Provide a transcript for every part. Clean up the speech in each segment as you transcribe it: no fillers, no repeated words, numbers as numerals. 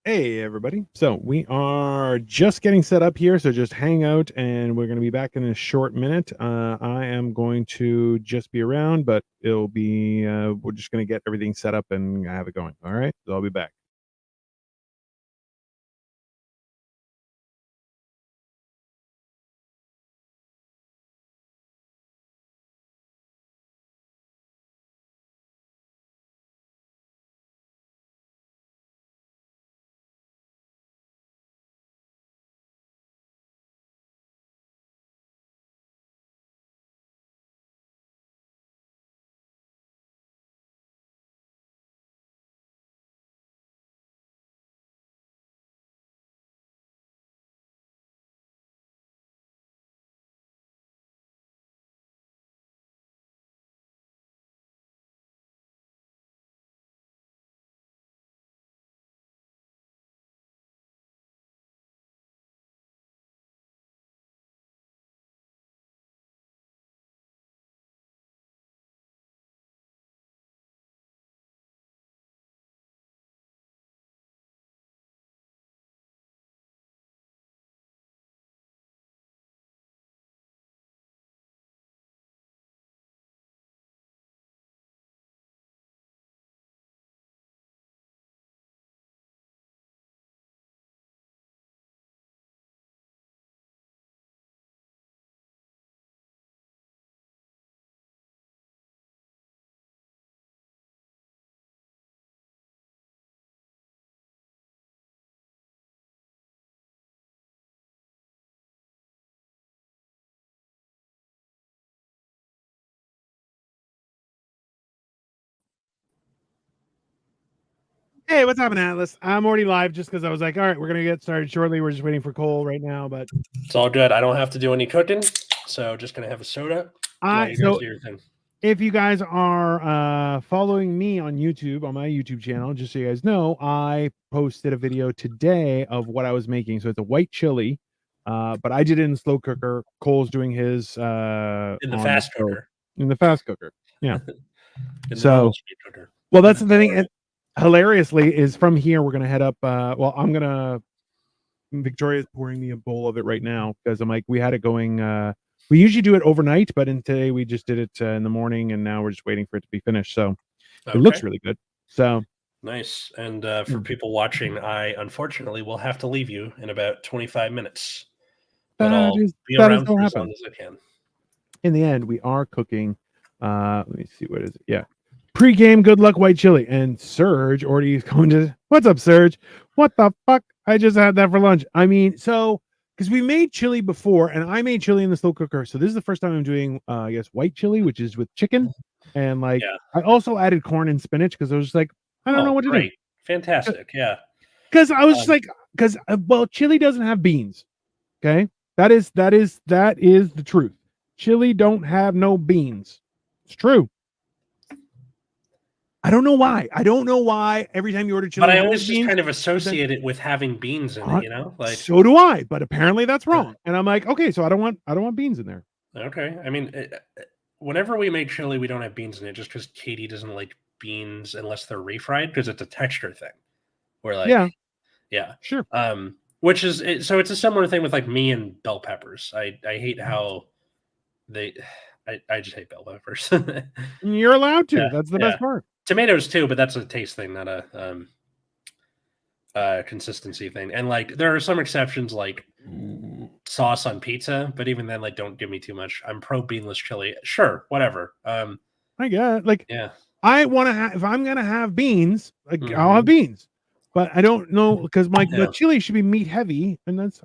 Hey everybody. So we are just getting set up here, so just hang out and we're going to be back in a short minute. I am going to just be around, but it'll be we're just going to get everything set up and have it going. All right? So I'll be back. Hey, what's happening, Atlas? I'm already live just because I was like, all right, we're going to get started shortly. We're just waiting for Cole right now, but it's all good. I don't have to do any cooking, so just gonna have a soda. While you guys do your thing. If you guys are following me on YouTube, on my YouTube channel, just so you guys know, I posted a video today of what I was making. So it's a white chili, but I did it in the slow cooker. Cole's doing his In the on fast the cooker. in the fast cooker. Yeah. In the So, normal speed cooker. well, that's the thing. And hilariously, is from here we're gonna head up. Well, Victoria's pouring me a bowl of it right now because I'm like, we had it going. We usually do it overnight, but today we just did it in the morning, and now we're just waiting for it to be finished. So it looks really good. So nice. And for people watching, I unfortunately will have to leave you in about 25 minutes, but I'll be around for as long as I can. In the end, we are cooking. Let me see, what is it? Yeah, pre-game good luck white chili. And Serge already is going to. What's up, Serge? What the fuck? I just had that for lunch. I mean, so because we made chili before, and I made chili in the slow cooker. So this is the first time I'm doing, I guess, white chili, which is with chicken, and like I also added corn and spinach because I was just like, I don't know what to do. Fantastic, yeah. Because I was just like, because well, chili doesn't have beans. Okay, that is the truth. Chili don't have no beans. It's true. I don't know why. I don't know why every time you order chili, but I always just kind of associate it with having beans in it, you know? Like, so do I, but apparently that's wrong. And I'm like, okay, so I don't want beans in there. Okay. I mean, whenever we make chili, we don't have beans in it just because Katie doesn't like beans unless they're refried because it's a texture thing. Where like, yeah, sure. Which is so it's a similar thing with like me and bell peppers. I hate how I just hate bell peppers. You're allowed to. That's the best part. Tomatoes too, but that's a taste thing, not a consistency thing. And like there are some exceptions, like sauce on pizza, but even then, like, don't give me too much. I'm pro beanless chili. Sure, whatever. I guess, like, I want to have, if I'm gonna have beans, like I'll have beans, but I don't know because the chili should be meat heavy, and that's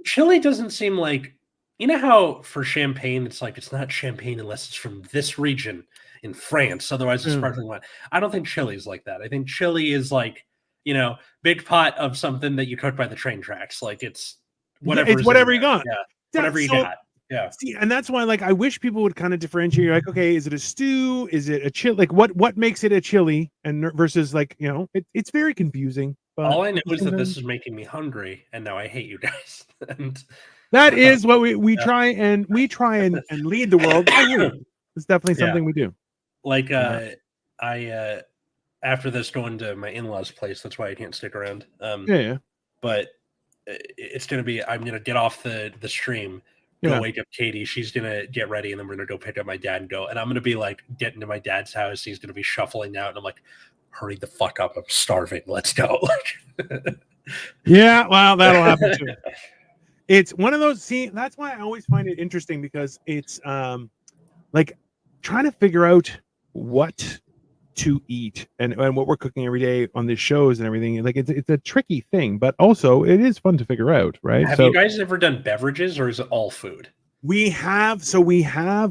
chili doesn't seem like, you know how for champagne it's like it's not champagne unless it's from this region in France, otherwise it's sparkling wine. I don't think chili is like that. I think chili is like, you know, big pot of something that you cook by the train tracks. Like it's whatever. It's whatever you got. Yeah, whatever you got. Yeah. See, and that's why, like, I wish people would kind of differentiate. You're like, okay, is it a stew? Is it a chili? Like, what makes it a chili and versus, like, you know, it's very confusing. But all I know is that this is making me hungry, and now I hate you guys. And that is what we try and lead the world. It's definitely something we do. Like, I after this going to my in-laws' place. That's why I can't stick around. Yeah. But it's gonna be. I'm gonna get off the stream. Go wake up Katie. She's gonna get ready, and then we're gonna go pick up my dad and go. And I'm gonna be like getting to my dad's house. He's gonna be shuffling out, and I'm like, hurry the fuck up! I'm starving. Let's go. Yeah, well, that'll happen too. It's one of those. See, that's why I always find it interesting because it's like trying to figure out what to eat and what we're cooking every day on these shows and everything. Like it's a tricky thing, but also it is fun to figure out, right? Have you guys ever done beverages, or is it all food? We have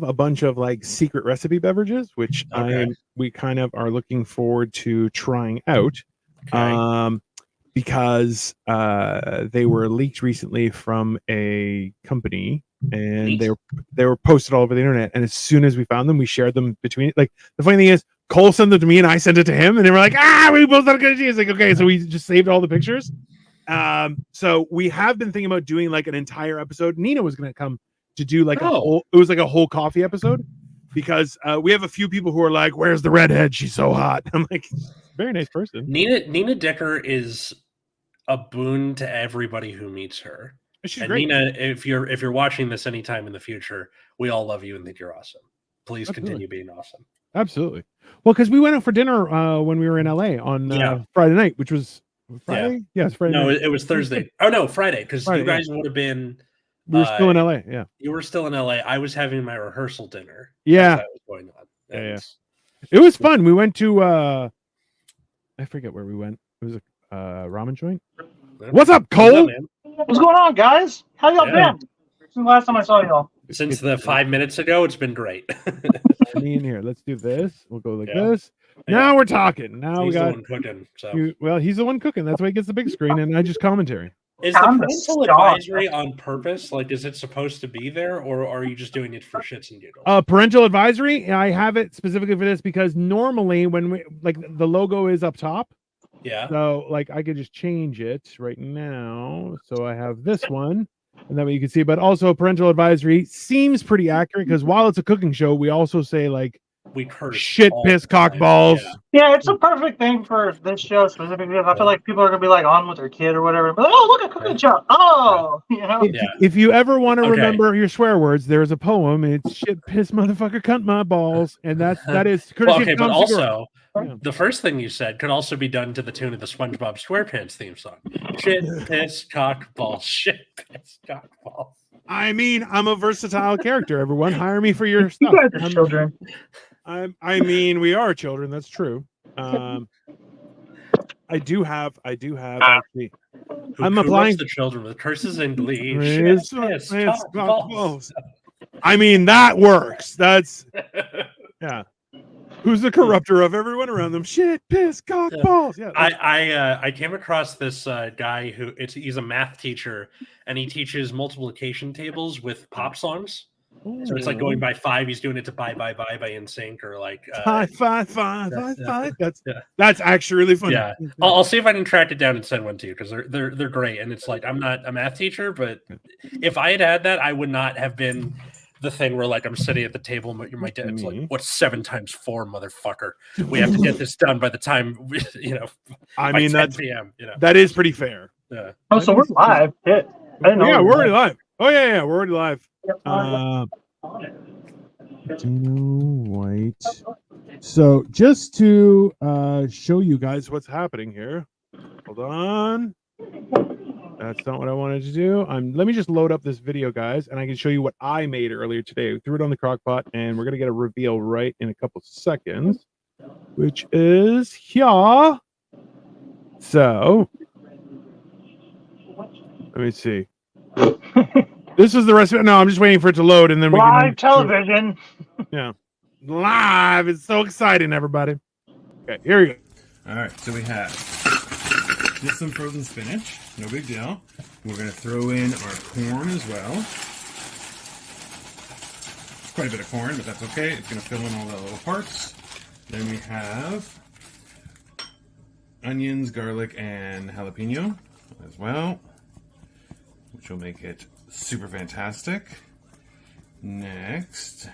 a bunch of like secret recipe beverages, which we kind of are looking forward to trying out. Okay. Because they were leaked recently from a company, and they were posted all over the internet. And as soon as we found them, we shared them between. Like the funny thing is, Cole sent them to me, and I sent it to him, and they were like, we both had a good idea. It's like, okay, so we just saved all the pictures. So we have been thinking about doing like an entire episode. Nina was going to come to do like it was like a whole coffee episode, because we have a few people who are like, "Where's the redhead? She's so hot." I'm like, very nice person. Nina Dicker is a boon to everybody who meets her. She's great. Nina, if you're watching this anytime in the future, we all love you and think you're awesome. Please continue being awesome. Absolutely. Well, because we went out for dinner when we were in LA on Friday night, which was Friday. Yeah, it's Friday. No, night. It was Thursday. Oh no, Friday, because you guys would have been. We were still in LA. Yeah, you were still in LA. I was having my rehearsal dinner. Yeah, that was going on. Yeah. It was fun. We went to I forget where we went. It was a ramen joint. What's up, Cole? What's going on, guys? How y'all been? Since the last time I saw y'all. Since the 5 minutes ago, it's been great. Me in here. Let's do this. We'll go like this. Now we're talking. Now he's we got the one cooking. So he's the one cooking. That's why he gets the big screen, and I just commentary. Is the parental advisory on purpose? Like, is it supposed to be there, or are you just doing it for shits and giggles? Parental advisory. I have it specifically for this because normally when we like the logo is up top. Yeah. So like I could just change it right now. So I have this one, and that way you can see. But also parental advisory seems pretty accurate because while it's a cooking show, we also say like we curse shit, piss, cock, balls. Yeah, it's a perfect thing for this show specifically. I feel like people are gonna be like on with their kid or whatever. But look at cooking show. Oh, you know. If you ever want to remember your swear words, there's a poem. It's shit, piss, motherfucker, cunt my balls, and that is courtesy of Tom but Segura. Also, the first thing you said could also be done to the tune of the SpongeBob SquarePants theme song. Shit, piss, cock, balls. Shit, piss, cock, balls. I mean, I'm a versatile character. Everyone, hire me for your stuff. You guys are children. I mean, we are children. That's true. I do have. Actually, I'm applying the children with curses and glee. Balls. I mean, that works. That's yeah. Who's the corrupter of everyone around them? Shit, piss, cock, balls. Yeah. I came across this guy he's a math teacher, and he teaches multiplication tables with pop songs. Ooh. So it's like going by 5. He's doing it to Bye Bye Bye by NSYNC, or like 5. That's actually really funny. Yeah, I'll see if I can track it down and send one to you because they're great. And it's like I'm not a math teacher, but if I had that, I would not have been the thing where like I'm sitting at the table and my dad's like, "What's 7 times 4, motherfucker? We have to get this done by the time I mean, 10 p.m. That is pretty fair. Yeah. Oh, so we're live. I didn't know. Yeah, we're already live. Oh yeah, we're already live. White. So just to show you guys what's happening here. Hold on. That's not what I wanted to do. Let me just load up this video, guys, and I can show you what I made earlier today. We threw it on the crock pot, and we're gonna get a reveal right in a couple seconds, which is here. So let me see. This is the recipe. No, I'm just waiting for it to load, and then we live television. Yeah, live. It's so exciting, everybody. Okay, here we go. All right, so we have just some frozen spinach. No big deal. We're gonna throw in our corn as well. It's quite a bit of corn, but that's okay. It's gonna fill in all the little parts. Then we have onions, garlic, and jalapeno as well, which will make it super fantastic. Next,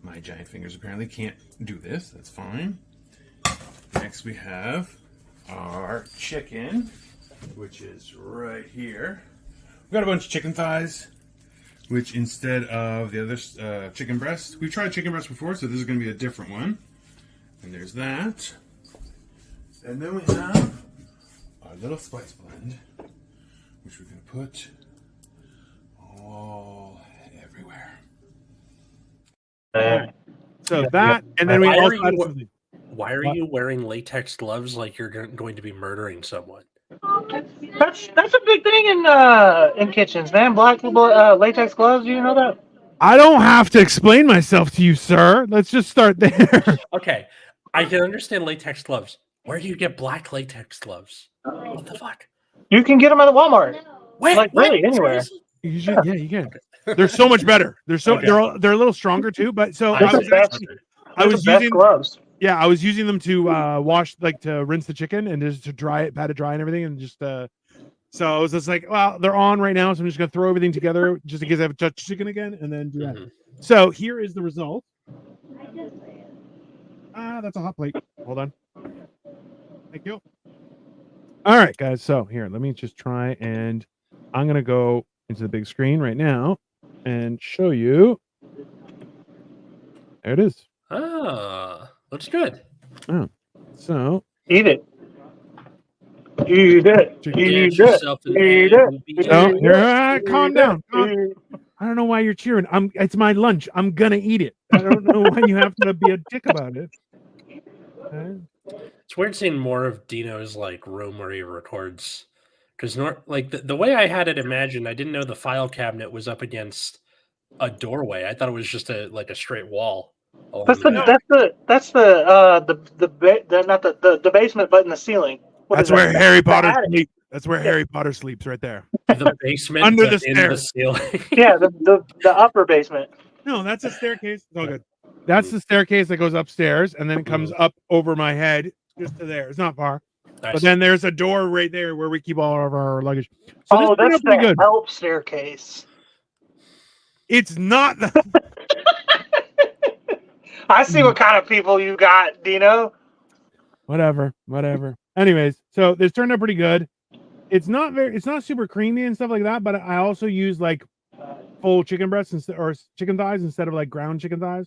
my giant fingers apparently can't do this. That's fine. Next we have our chicken, which is right here. We got a bunch of chicken thighs, which instead of the other chicken breast, we've tried chicken breast before, so this is going to be a different one. And there's that. And then we have our little spice blend, which we're going to put all everywhere. So that, and then we also added something. Why are you wearing latex gloves like you're going to be murdering someone? That's a big thing in kitchens, man. Black latex gloves. Do you know that? I don't have to explain myself to you, sir. Let's just start there. Okay, I can understand latex gloves. Where do you get black latex gloves? What the fuck? You can get them at the Walmart. Wait, like really anywhere. You should, yeah, you can. They're so much better. They're so they're a little stronger too. But so I was using gloves. Yeah, I was using them to wash, like to rinse the chicken and just to dry it, pat it dry and everything, and just so I was just like, well, they're on right now, so I'm just gonna throw everything together just in case I have to touch chicken again, and then do that. So here is the result. That's a hot plate. Hold on. Thank you. All right, guys. So here, let me just try, and I'm gonna go into the big screen right now and show you. There it is. Ah, looks good. Oh, so eat it. Eat it. Eat it. Oh, here, calm down. I don't know why you're cheering. It's my lunch. I'm gonna eat it. I don't know why you have to be a dick about it. Okay. It's weird seeing more of Dino's like room where he records, because like the way I had it imagined, I didn't know the file cabinet was up against a doorway. I thought it was just a straight wall. That's the basement, but in the ceiling. That's where Harry Potter sleeps. That's where Harry Potter sleeps, right there. The basement under the in the ceiling. Yeah, the upper basement. No, that's a staircase. It's all good. That's the staircase that goes upstairs, and then it comes up over my head just to there. It's not far. Nice. But then there's a door right there where we keep all of our luggage. So that's the good. Help staircase. It's not the. I see what kind of people you got, Dino. Whatever. Anyways, so this turned out pretty good. It's not super creamy and stuff like that, but I also use like full chicken breasts or chicken thighs instead of like ground chicken thighs.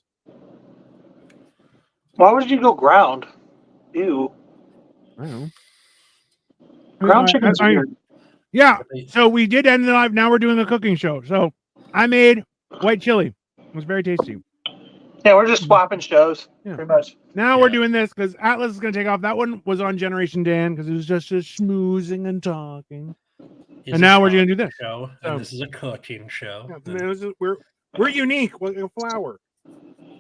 Why would you go ground? Ew. I don't know. Ground chicken's weird. Yeah. So we did end the live. Now we're doing a cooking show. So I made white chili. It was very tasty. Yeah, we're just swapping shows, pretty much. Now we're doing this because Atlas is going to take off. That one was on Generation Dan because it was just schmoozing and talking. And now we're going to do this. Show, and this is a cooking show. Yeah, we're unique like a flower.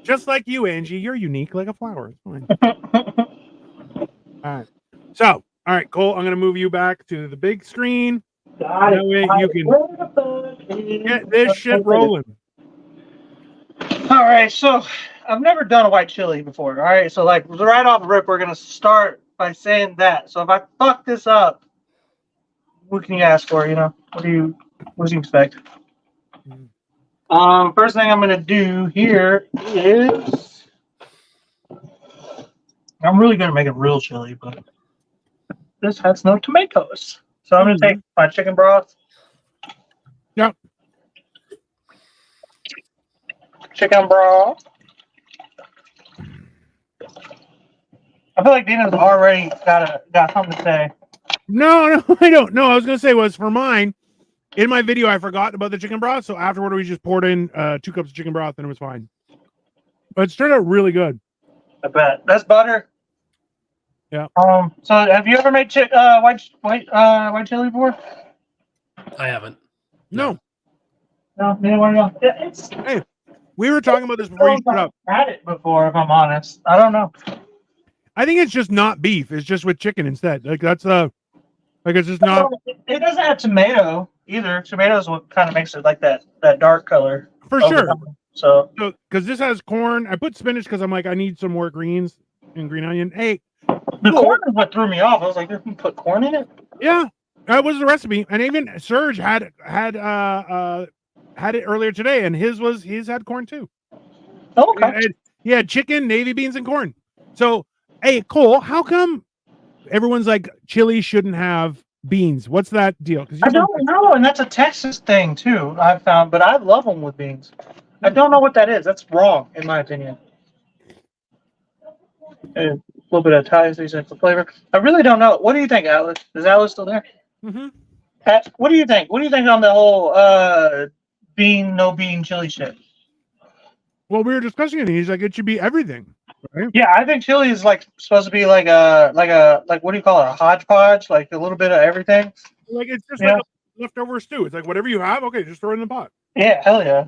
Just like you, Angie. You're unique like a flower. It's fine. All right. So, all right, Cole, I'm going to move you back to the big screen. That way you can get this shit rolling. All right, so I've never done a white chili before. All right, so like right off the rip, we're gonna start by saying that. So if I fuck this up, what can you ask for? You know, what do you expect? First thing I'm gonna do here is I'm really gonna make it real chili, but this has no tomatoes. So I'm gonna take my chicken broth. Yep. Chicken broth. I feel like Dina's already got something to say. No, I don't. No, I was gonna say was for mine. In my video, I forgot about the chicken broth, so afterward we just poured in 2 cups of chicken broth and it was fine. But it's turned out really good. I bet. That's butter. Yeah. So have you ever made white chili before? I haven't. No. No, neither one of you. Hey. We were talking about this before you shut up. I've had it before, if I'm honest. I don't know. I think it's just not beef. It's just with chicken instead. Like that's it's just not. It doesn't have tomato either. Tomato is what kind of makes it like that dark color. For sure. So because this has corn. I put spinach because I'm like I need some more greens and green onion. Hey, the corn is what threw me off. I was like, you put corn in it? Yeah, that was the recipe. And even Serge had it earlier today, and he's had corn too. Okay. He had chicken, navy beans, and corn. So Hey, Cole, how come everyone's like chili shouldn't have beans? What's that deal? Because I don't know, and that's a Texas thing too. I've found, but I love them with beans. I don't know what that is. That's wrong, in my opinion. A little bit of Thai seasoning for flavor. I really don't know. What do you think, Atlas? Is Atlas still there? Mm-hmm. Pat, what do you think? What do you think on the whole no bean chili shit? Well, we were discussing it, and he's like, it should be everything. Right? Yeah, I think chili is like supposed to be like what do you call it? A hodgepodge, like a little bit of everything. Like it's just like a leftover stew. It's like whatever you have, okay, just throw it in the pot. Yeah, hell yeah.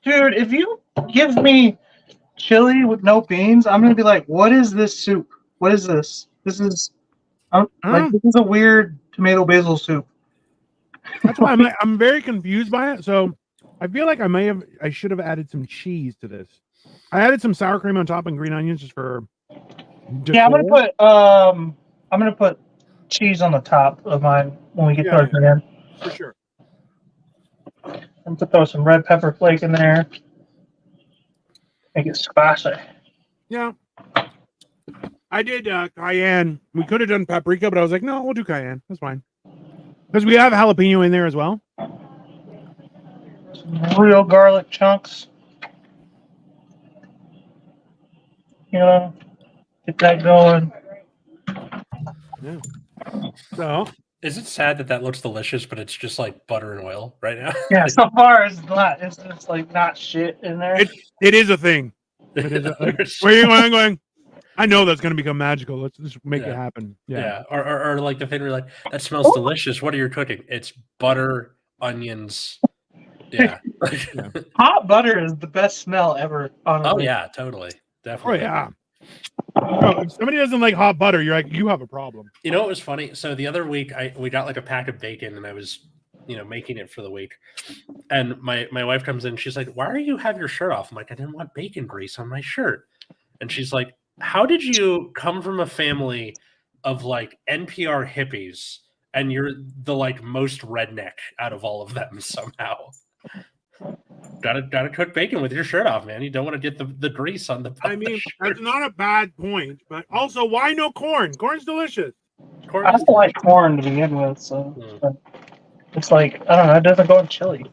Dude, if you give me chili with no beans, I'm gonna be like, what is this soup? What is this? This is this is a weird tomato basil soup. That's why I'm very confused by it. So I feel like I should have added some cheese to this. I added some sour cream on top and green onions just for. Yeah, I'm gonna put cheese on the top of mine when we get started again. For sure. I'm gonna throw some red pepper flake in there. Make it spicy. Yeah. I did cayenne. We could have done paprika, but I was like, no, we'll do cayenne. That's fine. Because we have jalapeno in there as well. Some real garlic chunks. You know, get that going. Yeah. So, is it sad that looks delicious, but it's just like butter and oil right now? Yeah, so far it's not. It's just like not shit in there. It is a thing. It is where are you going? I know that's going to become magical. Let's just make it happen. Yeah. Or like the thing where like, that smells delicious. What are you cooking? It's butter, onions. Yeah. Hot butter is the best smell ever. Honestly. Oh yeah, totally. Definitely. Oh yeah. Bro, if somebody doesn't like hot butter, you're like, you have a problem. You know what was funny? So the other week we got like a pack of bacon and I was, making it for the week. And my wife comes in, she's like, why are you have your shirt off? I'm like, I didn't want bacon grease on my shirt. And she's like, how did you come from a family of like NPR hippies and you're the like most redneck out of all of them somehow? Gotta cook bacon with your shirt off, man. You don't want to get the grease on the. I mean, that's not a bad point, but also, why no corn? Corn's delicious. I don't like corn to begin with, so it's like I don't know. It doesn't go in chili.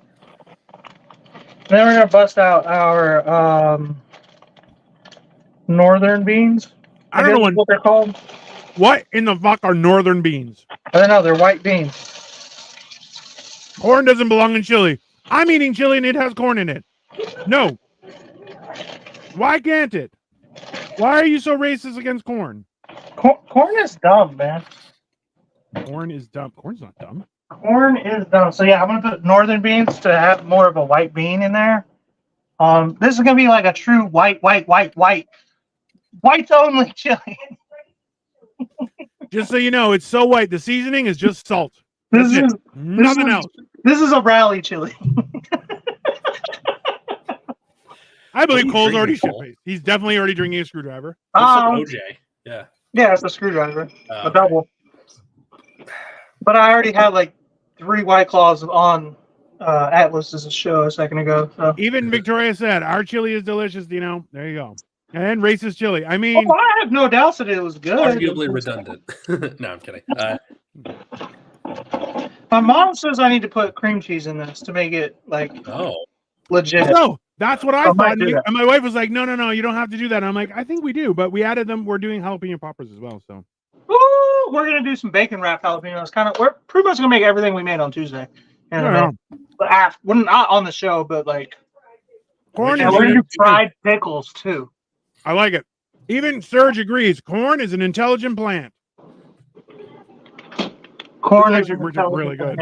Then we're gonna bust out our northern beans. I don't know what they're called. What in the fuck are northern beans? I don't know. They're white beans. Corn doesn't belong in chili. I'm eating chili and it has corn in it. No. Why can't it? Why are you so racist against corn? Corn is dumb, man. Corn is dumb. Corn's not dumb. Corn is dumb. So yeah, I'm gonna put northern beans to have more of a white bean in there. This is gonna be like a true whites only chili. Just so you know, it's so white. The seasoning is just salt. Nothing else. This is a rally chili. I believe Cole's already shit-faced. He's definitely already drinking a screwdriver. OJ. Yeah. Yeah, it's a screwdriver. A double. But I already had like 3 White Claws on Atlas's show a second ago. So. Even Victoria said, our chili is delicious, Dino. There you go. And racist chili. I mean... I have no doubts that it was good. Arguably redundant. No, I'm kidding. My mom says I need to put cream cheese in this to make it like legit. No, that's what I thought. And my wife was like, no, you don't have to do that. And I'm like, I think we do, but we added them. We're doing jalapeno poppers as well. So we're gonna do some bacon wrapped jalapenos. We're pretty much gonna make everything we made on Tuesday. But we're not on the show, but like corn. And we're gonna do fried pickles too. I like it. Even Serge agrees. Corn is an intelligent plant. Corn is really good.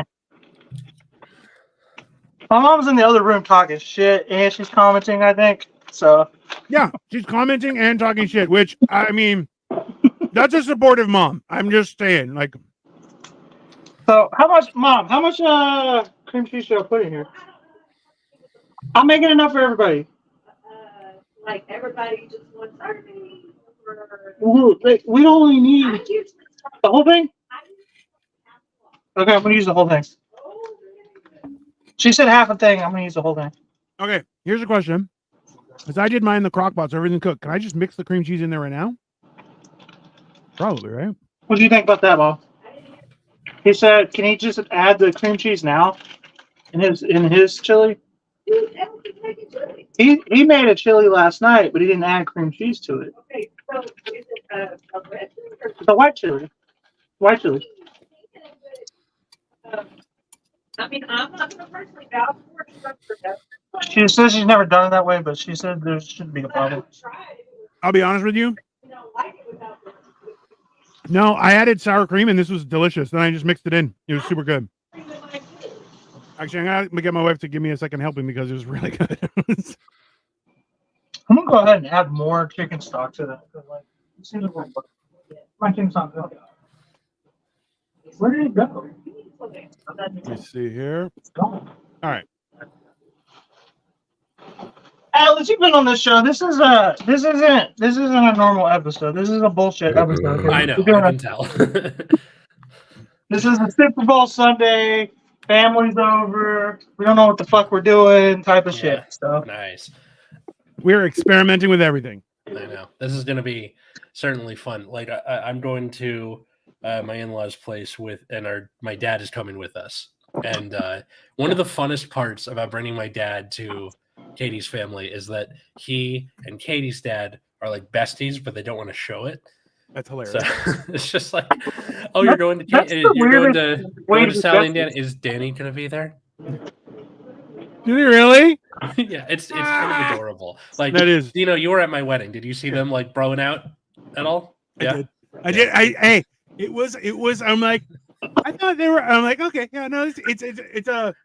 My mom's in the other room talking shit, and she's commenting, I think. So yeah, she's commenting and talking shit, which I mean, that's a supportive mom. I'm just saying, like. So how much cream cheese should I put in here? I'm making enough for everybody. Like everybody just wants everything. We only need the whole thing. Okay, I'm gonna use the whole thing. She said half a thing. I'm gonna use the whole thing. Okay, here's a question. Because I did mine in the crock pot, so everything cooked. Can I just mix the cream cheese in there right now? Probably, right? What do you think about that, Bob? He said, "Can he just add the cream cheese now in his chili?" Dude, that would be making chili. He made a chili last night, but he didn't add cream cheese to it. Okay, so is it a red chili or It's a white chili. White chili. I mean, I'm not gonna personally vouch for it, but for that. She says she's never done it that way, but she said there shouldn't be a I problem. would try it. I'll be honest with you. You know, like it without the No, I added sour cream and this was delicious. Then I just mixed it in. It was super good. cream in my food. Actually, I'm gonna get my wife to give me a second helping because it was really good. I'm gonna go ahead and add more chicken stock to that. 'Cause, like, it seems like my chicken's not good. Where did it go? Let me see here. It's gone. All right. Alice, you've been on this show. This isn't a normal episode. This is a bullshit episode. I know. I We're doing can tell. This is a Super Bowl Sunday. Family's over. We don't know what the fuck we're doing. Type of Yeah. shit. So Nice. We're experimenting with everything. I know. This is going to be certainly fun. Like I'm going to my in-laws' place my dad is coming with us. And one of the funnest parts about bringing my dad to Katie's family is that he and Katie's dad are like besties, but they don't want to show it. That's hilarious. So it's just like, oh, you're going to That's the you're going to way going to to Sally be and Dan. Is Danny going to be there? Did he really? Yeah, it's kind of adorable. Like That is. you know, you were at my wedding. Did you see them like broing out at all? Yeah. I did. Hey, it was. I'm like, I thought they were. I'm like, okay, yeah, no, it's a.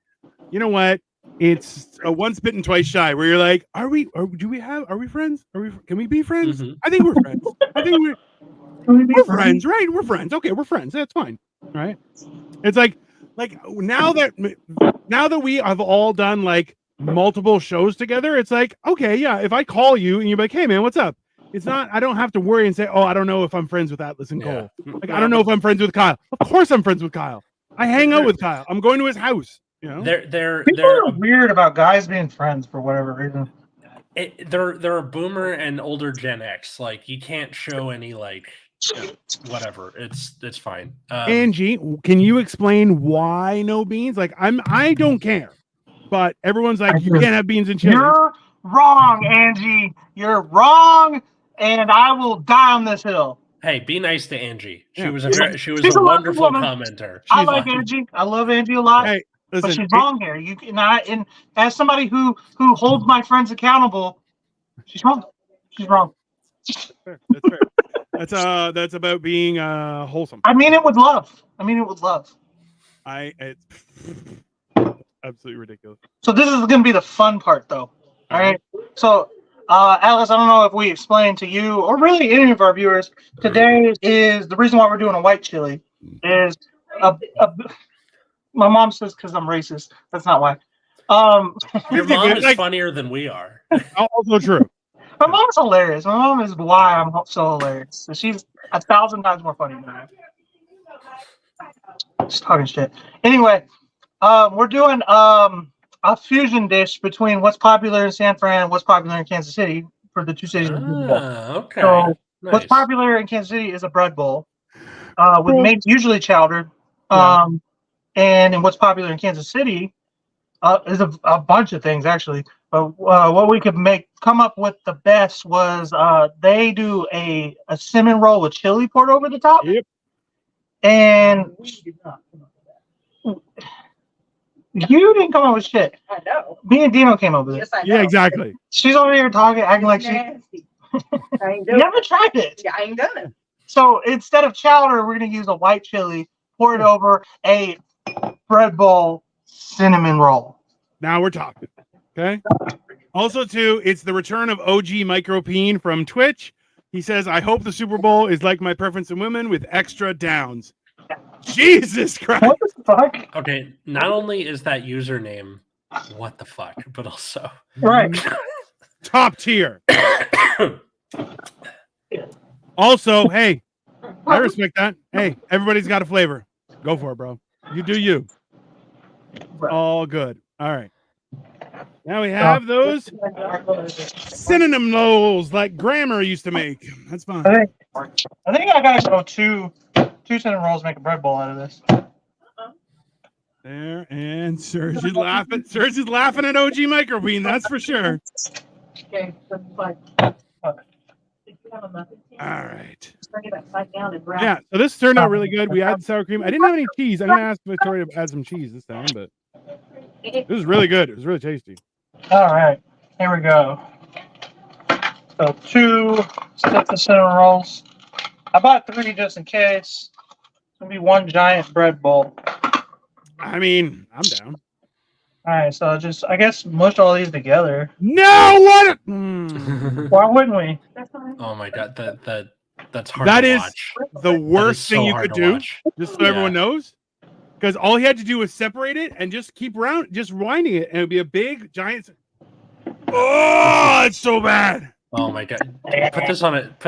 You know what? It's a once bitten, twice shy. Where you're like, are we friends? Can we be friends? Mhm. I think we're friends. I think we're friends, right? We're friends. Okay, we're friends. That's fine, right? It's like now that we have all done like multiple shows together, it's like, okay, yeah. If I call you and you're like, hey man, what's up? It's not. I don't have to worry and say, oh, I don't know if I'm friends with Atlas and Cole. Like, I don't know if I'm friends with Kyle. Of course, I'm friends with Kyle. I hang out with Kyle. I'm going to his house. You know, They're People are weird about guys being friends for whatever reason. they're a boomer and older Gen X. Like you can't show any like whatever. It's fine. Angie, can you explain why no beans? Like, I don't care, but everyone's like, you can't have beans and chili. You're wrong, Angie. You're wrong, and I will die on this hill. Hey, be nice to Angie. She Yeah. was a She's a a lovely wonderful woman. commenter. I She's like awesome. Angie. I love Angie a lot. Hey, But listen, she's wrong here. You can and as somebody who holds my friends accountable, she's wrong. She's wrong. that's fair. That's about being wholesome. I mean it with love. It's absolutely ridiculous. So this is gonna be the fun part though. All right. So Alice, I don't know if we explained to you or really any of our viewers, today is the reason why we're doing a white chili is my mom says because I'm racist. That's not why. Your mom is Like- funnier than we are. Also true. My mom's hilarious. My mom is why I'm so hilarious. So she's 1,000 times more funny than I am. Just talking shit. Anyway, we're doing a fusion dish between what's popular in San Fran and what's popular in Kansas City for the two cities. of the Super Bowl. Okay. So what's Nice. popular in Kansas City is a bread bowl with Cool. meat usually chowdered. Yeah. And what's popular in Kansas City is a bunch of things actually. But what we could come up with the best was they do a cinnamon roll with chili poured over the top. Yep. And you didn't come up with shit. I know. Me and Dino came up with it. Yes, I know. Yeah, exactly. She's over here talking, acting like she Nasty. I ain't you doing never tried it. it. Yeah, I ain't done it. So instead of chowder, we're gonna use a white chili poured over a bread bowl cinnamon roll. Now we're talking. Okay. Also, too, it's the return of OG Micropeen from Twitch. He says, I hope the Super Bowl is like my preference in women with extra downs. Jesus Christ. What the fuck? Okay, not only is that username what the fuck, but also Right. Top tier. Also, hey, I respect that. Hey, everybody's got a flavor. Go for it, bro. You do you. Right. All good. All right. Now we have those synonym rolls like Grammar used to make. That's fine. I think I gotta go two cinnamon rolls, make a bread bowl out of this. There, and Serge is laughing. Serge is laughing at OG Microbean, that's for sure. Okay, that's fine. If you have a muffin tin, All right. just bring it upside down and wrap Yeah, so this turned out really good. We had sour cream. I didn't have any cheese. I'm gonna ask Victoria to add some cheese this time, but it. this was really good. It was really tasty. All right, here we go. So 2 sticks of cinnamon rolls. I bought 3 just in case. It's gonna be 1 giant bread bowl. I mean, I'm down. All right, so just I guess mush all these together. No, what? Mm. Why wouldn't we? That's fine. Oh my god, that's hard That to is watch. the That is worst so thing you hard could to do, watch. just so everyone knows. Because all he had to do was separate it and just keep just winding it, and it would be a big, giant. Oh, it's so bad. Oh my god. Put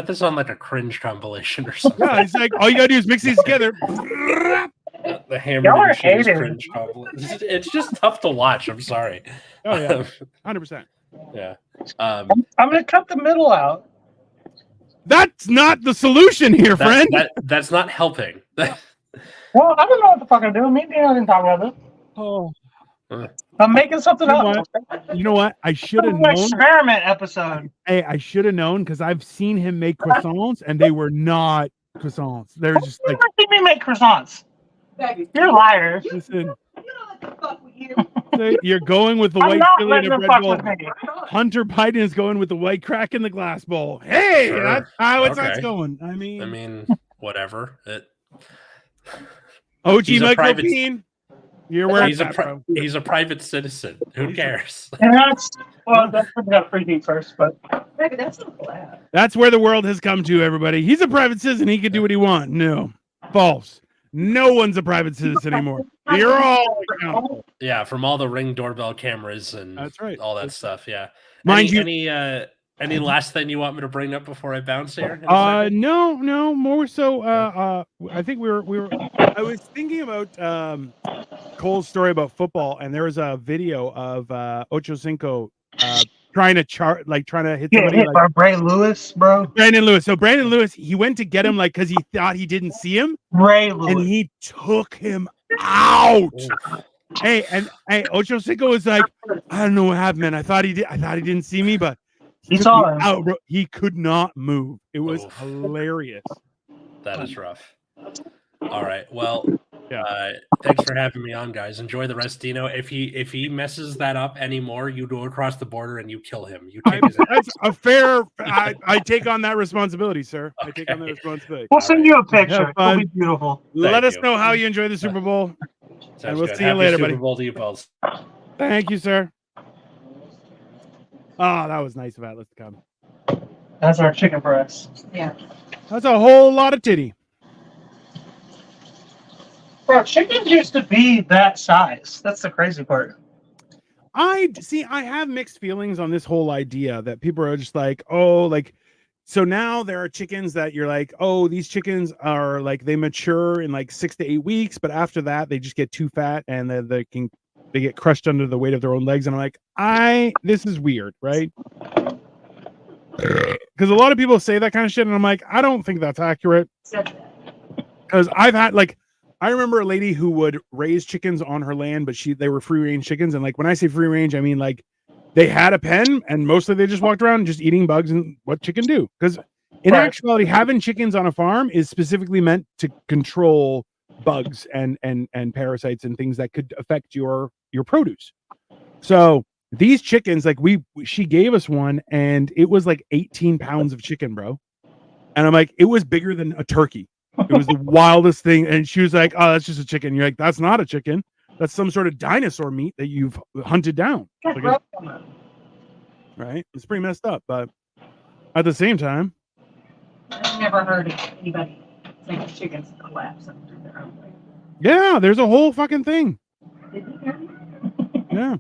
this on like a cringe compilation or something. Yeah, it's like all you gotta do is mix these together. The hammer Y'all are shit is hated. cringe compilation. It's just tough to watch. I'm sorry. Oh yeah, 100%. Yeah. I'm gonna cut the middle out. That's not the solution here, friend. That's not helping. Well, I don't know what the fuck I'm doing. Me and Dino didn't talk about this. Oh, I'm making something You know up. you know what? I should have An known. experiment episode. Hey, I should have known because I've seen him make croissants, and they were not croissants. They're just You like, never see me make croissants. Baby, You're liars. listen, you don't let them fuck with you. you're going with the I'm white not chili letting and a them bread fuck bowl. with me. Hunter Biden is going with the white crack in the glass bowl. Hey, Sure. that's how it's Okay. going. I mean, Whatever. OG He's a Michael private- Bean, you're where He's it's at, bro. he's a private citizen. Who cares? And that's we got free heat first, but Baby, that's not bad. That's where the world has come to, everybody. He's a private citizen. He can do what he wants. No, false. No one's a private citizen anymore. You're all accountable. Yeah, from all the Ring doorbell cameras and That's right. all that stuff. Yeah. Mind you- Any last thing you want me to bring up before I bounce here? in a second? No, more so. I think we were. I was thinking about Cole's story about football, and there was a video of Ocho Cinco trying to trying to hit get somebody hit like by Ray Lewis, bro. Brandon Lewis. So Brandon Lewis, he went to get him like because he thought he didn't see him, Ray and Lewis. he took him out. Oof. Hey, Ocho Cinco was like, I don't know what happened, man. I thought he didn't see me, but He took saw me him. out, bro. He could not move. It was Oof. hilarious. That is rough. All right. Well, Yeah. thanks for having me on, guys. Enjoy the rest, Dino. If he messes that up anymore, you go across the border and you kill him. You take his That's a fair. I take on that responsibility, sir. I take on that Okay. responsibility. We'll send you a picture. Have fun. It'll be beautiful. Let us you. know how you enjoy the Super Bowl. Sounds we'll good. see you Happy later, Super buddy. Bowl to you both. Thank you, sir. Oh, that was nice of Atlas to come. That's our chicken breast. Yeah. That's a whole lot of titty. Bro, chickens used to be that size. That's the crazy part. I have mixed feelings on this whole idea that people are just like, oh, like, so now there are chickens that you're like, oh, these chickens are like, they mature in like 6 to 8 weeks, but after that they just get too fat and they get crushed under the weight of their own legs. And I'm like, this is weird, right? Because a lot of people say that kind of shit, and I'm like, I don't think that's accurate. Said that. Because I've had I remember a lady who would raise chickens on her land, but they were free range chickens. And like when I say free range, I mean like they had a pen and mostly they just walked around just eating bugs and what chicken do. Because in Right. actuality, having chickens on a farm is specifically meant to control bugs and parasites and things that could affect your produce. So these chickens, like she gave us one and it was like 18 pounds of chicken, bro. And I'm like, it was bigger than a turkey. It was the wildest thing. And she was like, oh, that's just a chicken. You're like, that's not a chicken. That's some sort of dinosaur meat that you've hunted down. Like, right? It's pretty messed up. But at the same time, I've never heard of anybody saying chickens collapse under their own weight. yeah, there's a whole fucking thing. Did you hear me? Yeah.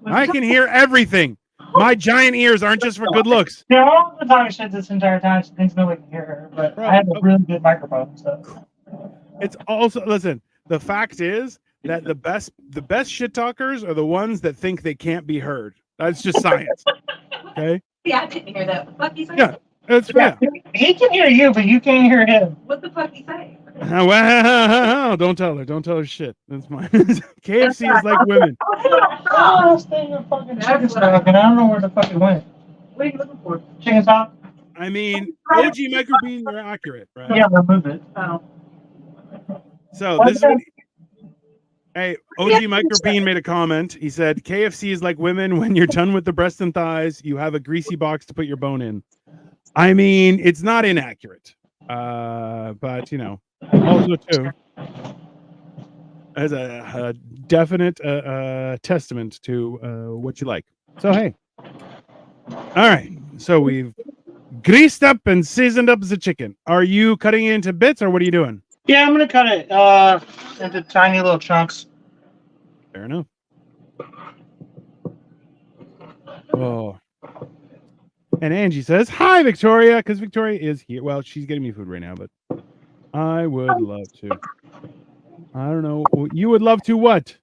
I can hear everything. My giant ears aren't just for good looks. Yeah, I've been talking shit this entire time, so things nobody can hear her. But Bro, I have a really good microphone, so. It's also, listen, the fact is that the best shit talkers are the ones that think they can't be heard. That's just science. Okay. Yeah, I didn't hear that. What the fuck he say? Yeah. That's Yeah, he can hear you, but you can't hear him. What the fuck he say? Wow. Don't tell her. Don't tell her shit. That's mine. KFC is like women. I was thinking of fucking chicken stock, and I don't know where the fuck it went. What are you looking for? Chicken stock? I mean, OG Microbean, you're accurate, right? Yeah, remove it. Oh. So this is what hey, OG Microbean made a comment. He said, KFC is like women. When you're done with the breast and thighs, you have a greasy box to put your bone in. I mean, it's not inaccurate. But, you know, also, too, as a definite testament to what you like. So, hey. All right. So we've greased up and seasoned up the chicken. Are you cutting it into bits or what are you doing? Yeah, I'm gonna cut it into tiny little chunks. Fair enough. Oh. And Angie says, hi, Victoria, because Victoria is here. Well, she's getting me food right now, but I would love to. I don't know. You would love to what?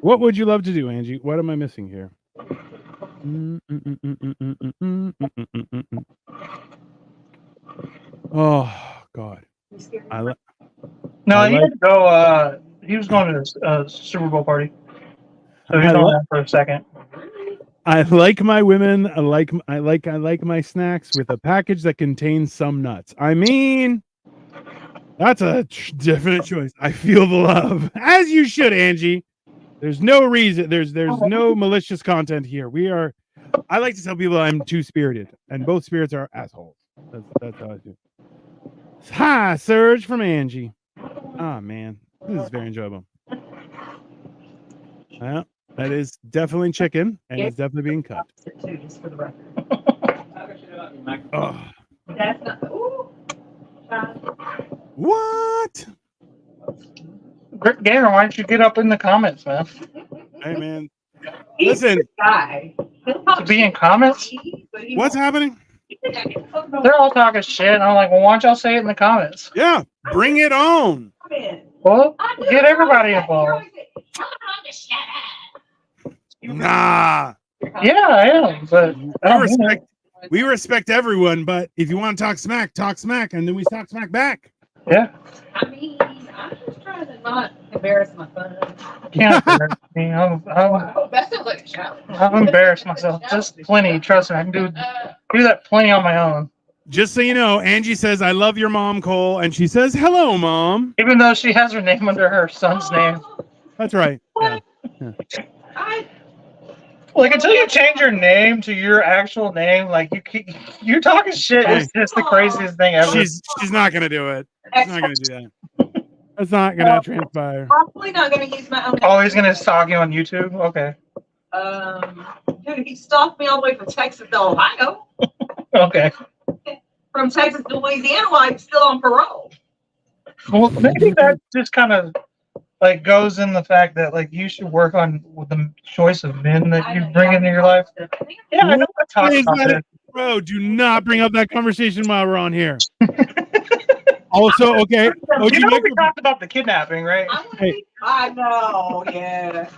What would you love to do, Angie? What am I missing here? Oh, God. No, he had to go. He was going to a Super Bowl party, so he's on that for a second. I like my women. I like my snacks with a package that contains some nuts. I mean, that's a definite choice. I feel the love, as you should, Angie. There's no reason. There's no malicious content here. I like to tell people I'm two-spirited, and both spirits are assholes. That's how I do. Hi, Serge from Angie. Oh man, this is very enjoyable. Well, that is definitely chicken, and it's definitely being cut. Just for the record. Oh. That's not. Ooh. What? Gator, why don't you get up in the comments, man? Hey, man. He's Listen. the guy. To be in comments? What's happening? They're all talking shit, and I'm like, well, why don't y'all say it in the comments? Yeah, bring it on. Well, get everybody involved. Nah. Yeah, I am, but we respect everyone, but if you want to talk smack, and then we talk smack back. Yeah. I mean, I'm just trying to not embarrass my son. Can't embarrass me. That sounds like a challenge. I've embarrassed myself just plenty. Trust me, I can do that plenty on my own. Just so you know, Angie says, I love your mom, Cole, and she says, hello, Mom. Even though she has her name under her son's name. That's right. Yeah. Like, until you change your name to your actual name, like, you're talking shit. It's just the craziest thing ever. She's not going to do it. She's not going to do that. That's not going to transpire. Probably not going to use my own. Oh, he's going to stalk you on YouTube? Okay. Dude, he stalked me all the way from Texas to Ohio. Okay. From Texas to Louisiana while I'm still on parole. Well, maybe that just kind of like goes in the fact that like you should work on the choice of men that you bring into your life. Yeah, I know. I talked about that. Bro, do not bring up that conversation while we're on here. Also, okay. You know we talked about the kidnapping, right? I know, yeah.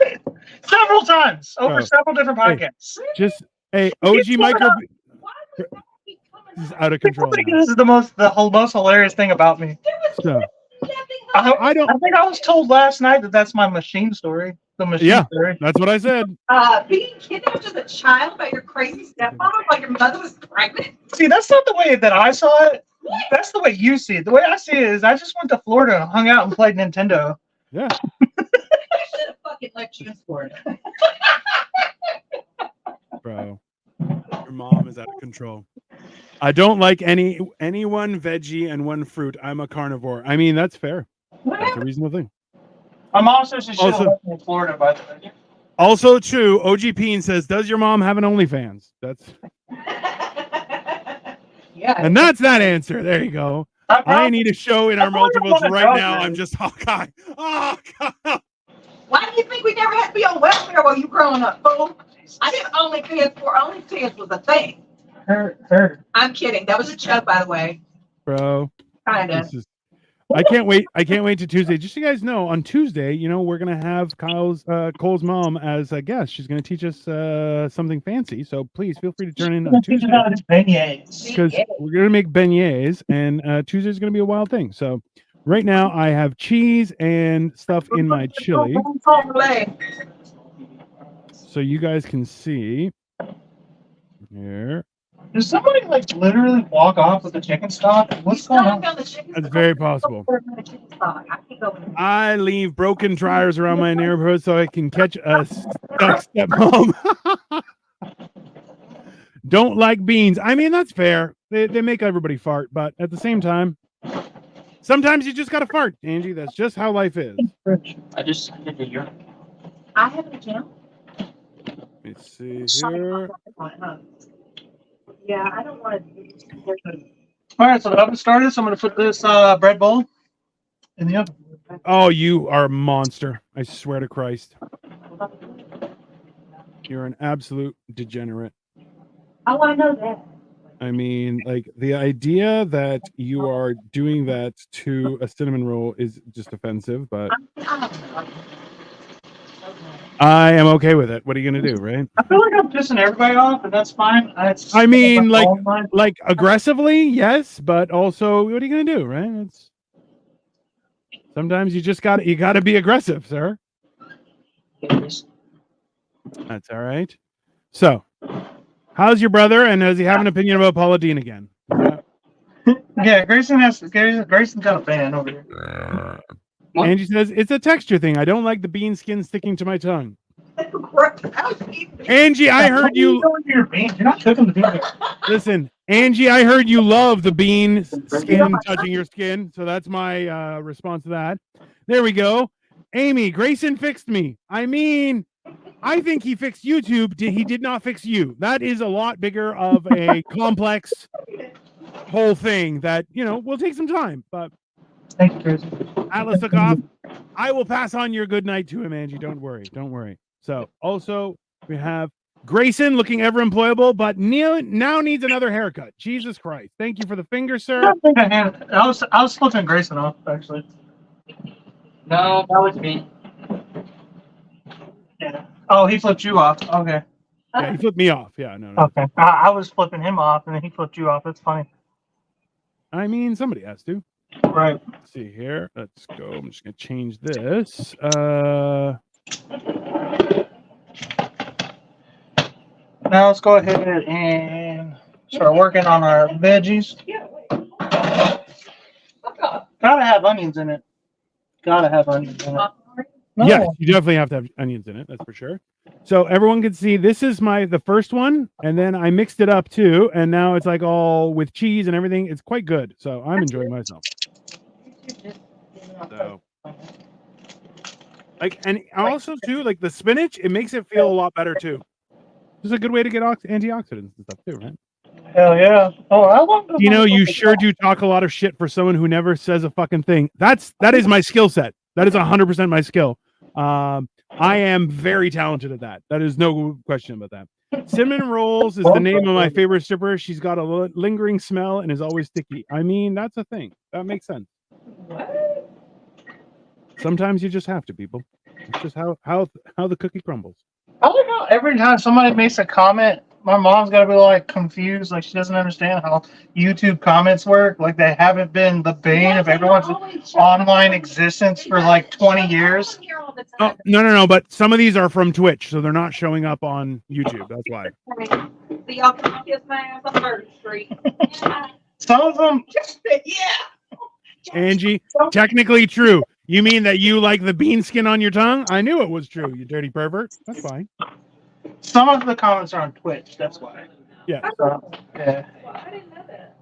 Several times over several different podcasts. Just OG Micro. This is out of control. This is the most hilarious thing about me. So, I think I was told last night that's my machine story. The machine story. That's what I said. Being kidnapped as a child by your crazy stepmom, like your mother was pregnant. See, that's not the way that I saw it. That's the way you see it. The way I see it is I just went to Florida and hung out and played Nintendo. Yeah. I should have fucking left you in Florida. Bro, your mom is out of control. I don't like one veggie and one fruit. I'm a carnivore. I mean, that's fair. That's a reasonable thing. My mom says she should have left me in Florida, by the way. Also true, OG Peen says, does your mom have an OnlyFans? That's yeah. And that's that answer. There you go. I need a show in our multiples right now. I'm just Hawkeye. Oh, God. Why do you think we never had to be on welfare while you growing up, fool? I didn't OnlyFans before OnlyFans was a thing. Her. I'm kidding. That was a joke, by the way. Bro. Kinda. I can't wait. I can't wait to Tuesday. Just so you guys know, on Tuesday, we're gonna have Cole's mom as a guest. She's gonna teach us something fancy. So please feel free to turn in on Tuesday because we're gonna make beignets, and Tuesday's gonna be a wild thing. So right now, I have cheese and stuff in my chili, so you guys can see here. Does somebody like literally walk off with the chicken stock? What's going on? That's very possible. I leave broken dryers around my neighborhood so I can catch a stuck stepmom. Don't like beans. I mean, that's fair. They make everybody fart, but at the same time, sometimes you just gotta fart, Angie. That's just how life is. I just did the urine. I have an account. Let me see here. Yeah, I don't want to. All right, so the oven started. So I'm going to put this bread bowl in the oven. Oh, you are a monster. I swear to Christ. You're an absolute degenerate. Oh, I know that. I mean, like, the idea that you are doing that to a cinnamon roll is just offensive, but I am okay with it. What are you going to do, right? I feel like I'm pissing everybody off, and that's fine. I mean, like aggressively, yes, but also, what are you going to do, right? Sometimes you got to be aggressive, sir. That's all right. So, how's your brother, and does he have an opinion about Paula Deen again? Yeah, Grayson's got a fan over here. Angie says, it's a texture thing. I don't like the bean skin sticking to my tongue. Angie, I heard you. You're not cooking the bean. Listen, Angie, I heard you love the bean skin touching your skin. So that's my response to that. There we go. Amy, Grayson fixed me. I mean, I think he fixed YouTube. He did not fix you. That is a lot bigger of a complex whole thing that, will take some time. But thank you, Grayson. Atlas took off. I will pass on your good night to him, Angie. Don't worry. Don't worry. So also we have Grayson looking ever employable, but now needs another haircut. Jesus Christ. Thank you for the finger, sir. I was flipping Grayson off, actually. No, that was me. Yeah. Oh, he flipped you off. Okay. Yeah, he flipped me off. Yeah, no. Okay. I was flipping him off, and then he flipped you off. That's funny. I mean, somebody has to. Right. Let's see here. Let's go. I'm just going to change this. Now let's go ahead and start working on our veggies. Gotta have onions in it. Gotta have onions in it. No. Yeah, you definitely have to have onions in it. That's for sure. So everyone can see this is the first one, and then I mixed it up too, and now it's like all with cheese and everything. It's quite good. So I'm enjoying myself. So, and also too, like the spinach, it makes it feel a lot better too. This is a good way to get antioxidants and stuff too, right? Hell yeah! Oh, I want. You sure do talk a lot of shit for someone who never says a fucking thing. That is my skill set. That is 100% my skill. I am very talented at that. That is no question about that. Cinnamon Rolls is the name of my favorite stripper. She's got a lingering smell and is always sticky. I mean, that's a thing. That makes sense. Sometimes you just have to, people. It's just how the cookie crumbles. I like how every time somebody makes a comment, my mom's got to be like confused, like she doesn't understand how YouTube comments work. Like they haven't been the bane of everyone's online existence for like 20 years. Oh, no. But some of these are from Twitch, so they're not showing up on YouTube. That's why. So y'all can kiss my ass on 3rd Street. Some of them, Yeah. Angie, technically true. You mean that you like the bean skin on your tongue? I knew it was true, you dirty pervert. That's fine. some of the comments are on Twitch. That's why. Yeah. So, yeah. I didn't know that.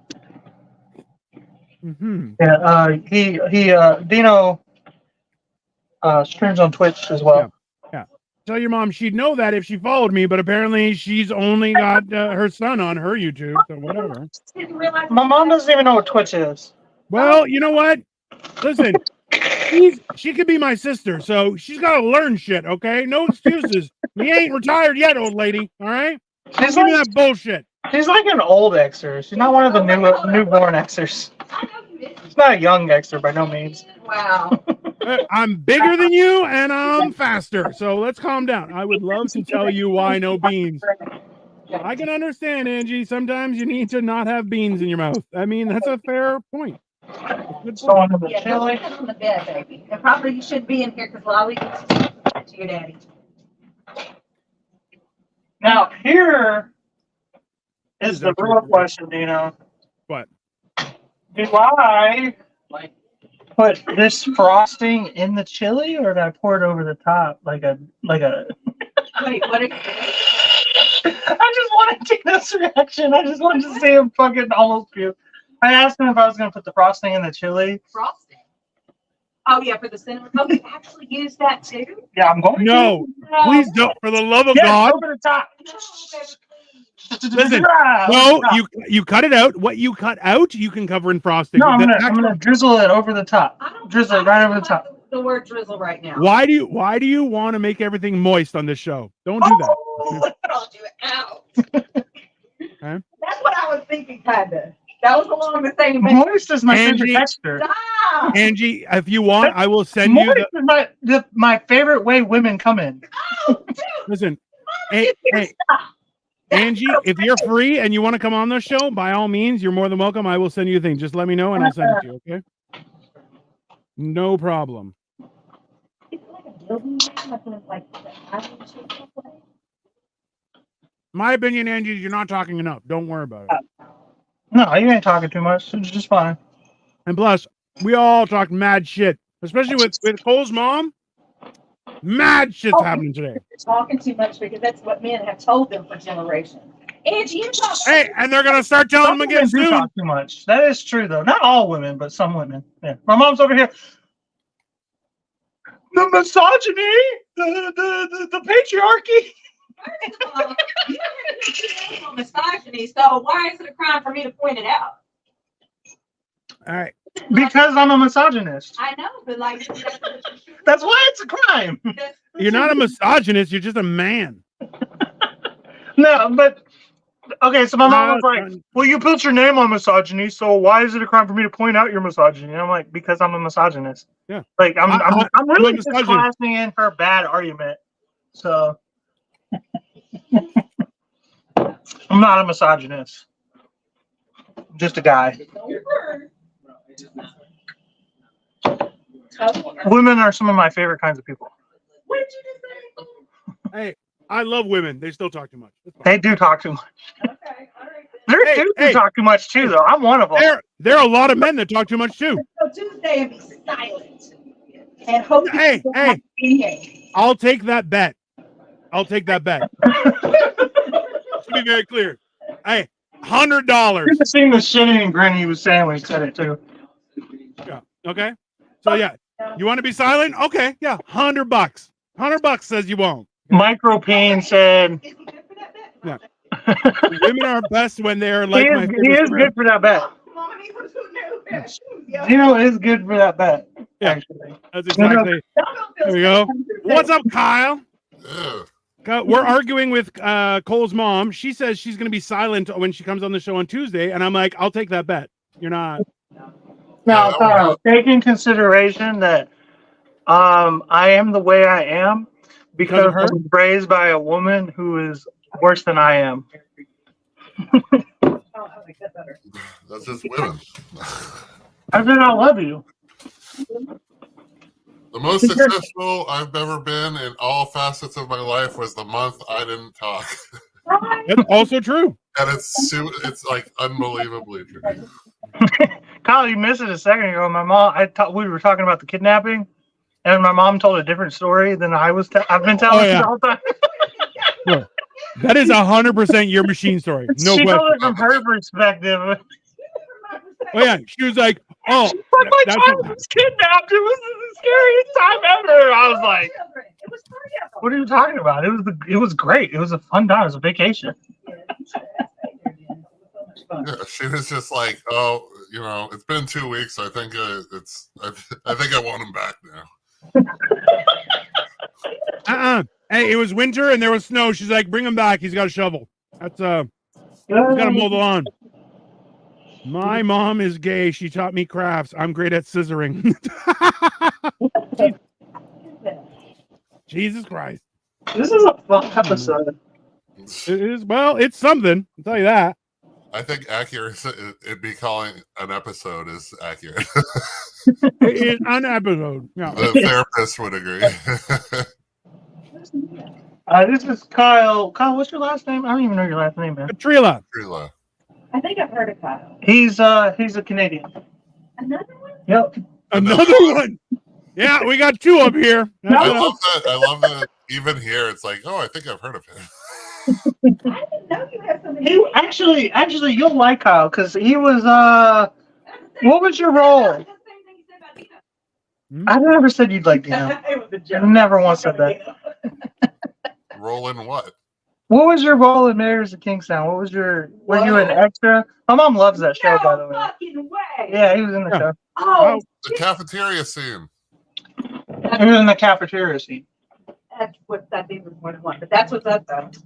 Mm-hmm. Yeah. Dino streams on Twitch as well. Yeah. Tell your mom she'd know that if she followed me, but apparently she's only got her son on her YouTube, so whatever. Didn't realize. My mom doesn't even know what Twitch is. Well, you know what? Listen, she could be my sister, so she's got to learn shit, okay? No excuses. We ain't retired yet, old lady, all right? She's Give me like, that bullshit. she's like an old Xer. She's not one of the newborn Xers. I know you did. She's not a young Dexter by no means. Wow. I'm bigger than you and I'm faster. So let's calm down. I would love to tell you why no beans. I can understand, Angie. Sometimes you need to not have beans in your mouth. I mean, that's a fair point. Good So point. on to the Yeah, chili. don't sit on the bed, baby. And probably you should be in here because Lolly needs to talk to your daddy. Now here is the real question, Dino. What? Do I put this frosting in the chili, or do I pour it over the top like a? Wait, what? I just wanted Dino's reaction. I just wanted to see him fucking almost puke. I asked him if I was going to put the frosting in the chili. Frosting. Oh yeah, for the cinnamon. Oh, you actually use that too? Yeah, I'm going No, to. please don't. For the love of Yes, God. over the top. Listen, no, you cut it out. What you cut out, you can cover in frosting. No, I'm The gonna actual- drizzle it over the top. I don't Drizzle it right over the top. The word drizzle right now. Why do you want to make everything moist on this show? Don't do that. Oh, I called you out. Okay. That's what I was thinking, kinda. That was along the same vein. Moist is my favorite Angie. texture. Stop! Angie, if you want, I will send you Moist the. is my favorite way women come in. Oh, dude, Listen, hey, Angie, if you're free and you want to come on the show, by all means, you're more than welcome. I will send you a thing. Just let me know and I'll send it to you. Okay. No problem. it's like a building, like My opinion, Angie, you're not talking enough. Don't worry about it. No, you ain't talking too much. It's just fine. And plus, we all talk mad shit, especially with Cole's mom. Mad shit's happening today. talking too much because that's what men have told them for generations. Angie, you talk. Hey, and they're gonna start telling Some them again women do soon. talk too much. That is true, though. Not all women, but some women. Yeah. My mom's over here. The misogyny, the patriarchy. First of all, you don't have misogyny, so why is it a crime for me to point it out? All right. Because I'm a misogynist. I know, but like That's why it's a crime. You're not a misogynist. You're just a man. No, but okay. So my mom was like, "Well, you put your name on misogyny, so why is it a crime for me to point out your misogyny?" And I'm like, "Because I'm a misogynist." Yeah. Like I'm really I'm a just misogynist. classing in her bad argument. So I'm not a misogynist. I'm just a guy. Women are some of my favorite kinds of people. What did you just say? Hey, I love women. They still talk too much. They do talk too much. Okay, all right. There's Hey, dudes hey. who talk too much too, though. I'm one of them. There are a lot of men that talk too much too. So Tuesday and be silent and hope. Hey, you hey. have any. I'll take that bet. To be very clear. Hey, $100. You can see the shitty and grin he was saying when he said it too. Yeah. Okay. So yeah, you want to be silent? Okay. Yeah. $100. $100 says you won't. Micro Pain said Is he good for that bet? Women are best when they're like my he favorite is friend. good for that bet. Mama needs some new pair of shoes, yo. Dino is good for that bet. Yeah. Actually. That's exactly. Y'all don't feel There we go. safe. What's up, Kyle? Yeah. We're arguing with Cole's mom. She says she's going to be silent when she comes on the show on Tuesday, and I'm like, I'll take that bet. You're not. Now, Carl, take in consideration that I am the way I am Because because of her? I was raised by a woman who is worse than I am. Oh, I like that better. That's just women. I said I love you. The most successful I've ever been in all facets of my life was the month I didn't talk. That's also true. And it's like unbelievably true. Kyle, you missed it a second ago. My mom, we were talking about the kidnapping, and my mom told a different story than I've been telling yeah. the whole time. Look, that is 100% your machine story. No she question. told it from her perspective. Oh yeah, she was like, "Oh, But my that's child was kidnapped. It was the scariest time ever. I was like, It was 3 of them. "What are you talking about? It was great. It was a fun time. It was a vacation." Yeah, she was just like, "Oh, it's been 2 weeks. I think I think I want him back now." Hey, it was winter and there was snow. She's like, "Bring him back. He's got a shovel. That's he's got to mow the lawn." My mom is gay. She taught me crafts. I'm great at scissoring. Jesus Christ. This is a fun episode. It is, well, it's something. I'll tell you that. I think accurate. It'd be calling an episode is accurate. It is an episode. Yeah. The therapist would agree. This is Kyle. Kyle, what's your last name? I don't even know your last name, man. Trila. Trila. I think I've heard of Kyle. He's a Canadian. Another one? Yep. Another one. Yeah, we got two up here. I love that. I love that. Even here, it's like, oh, I think I've heard of him. I didn't know you had so many. He actually, you'll like Kyle because he was. What was your role? I never said you'd like Dino. I never once said that. Rolling what? What was your role in Marriers of Kingstown? What was your? Were you an extra? My mom loves that show, by the way. Fucking way. Yeah, he was in the show. Oh, The cafeteria scene. He was in the cafeteria scene. that's what that did was more than one, but that's what that does.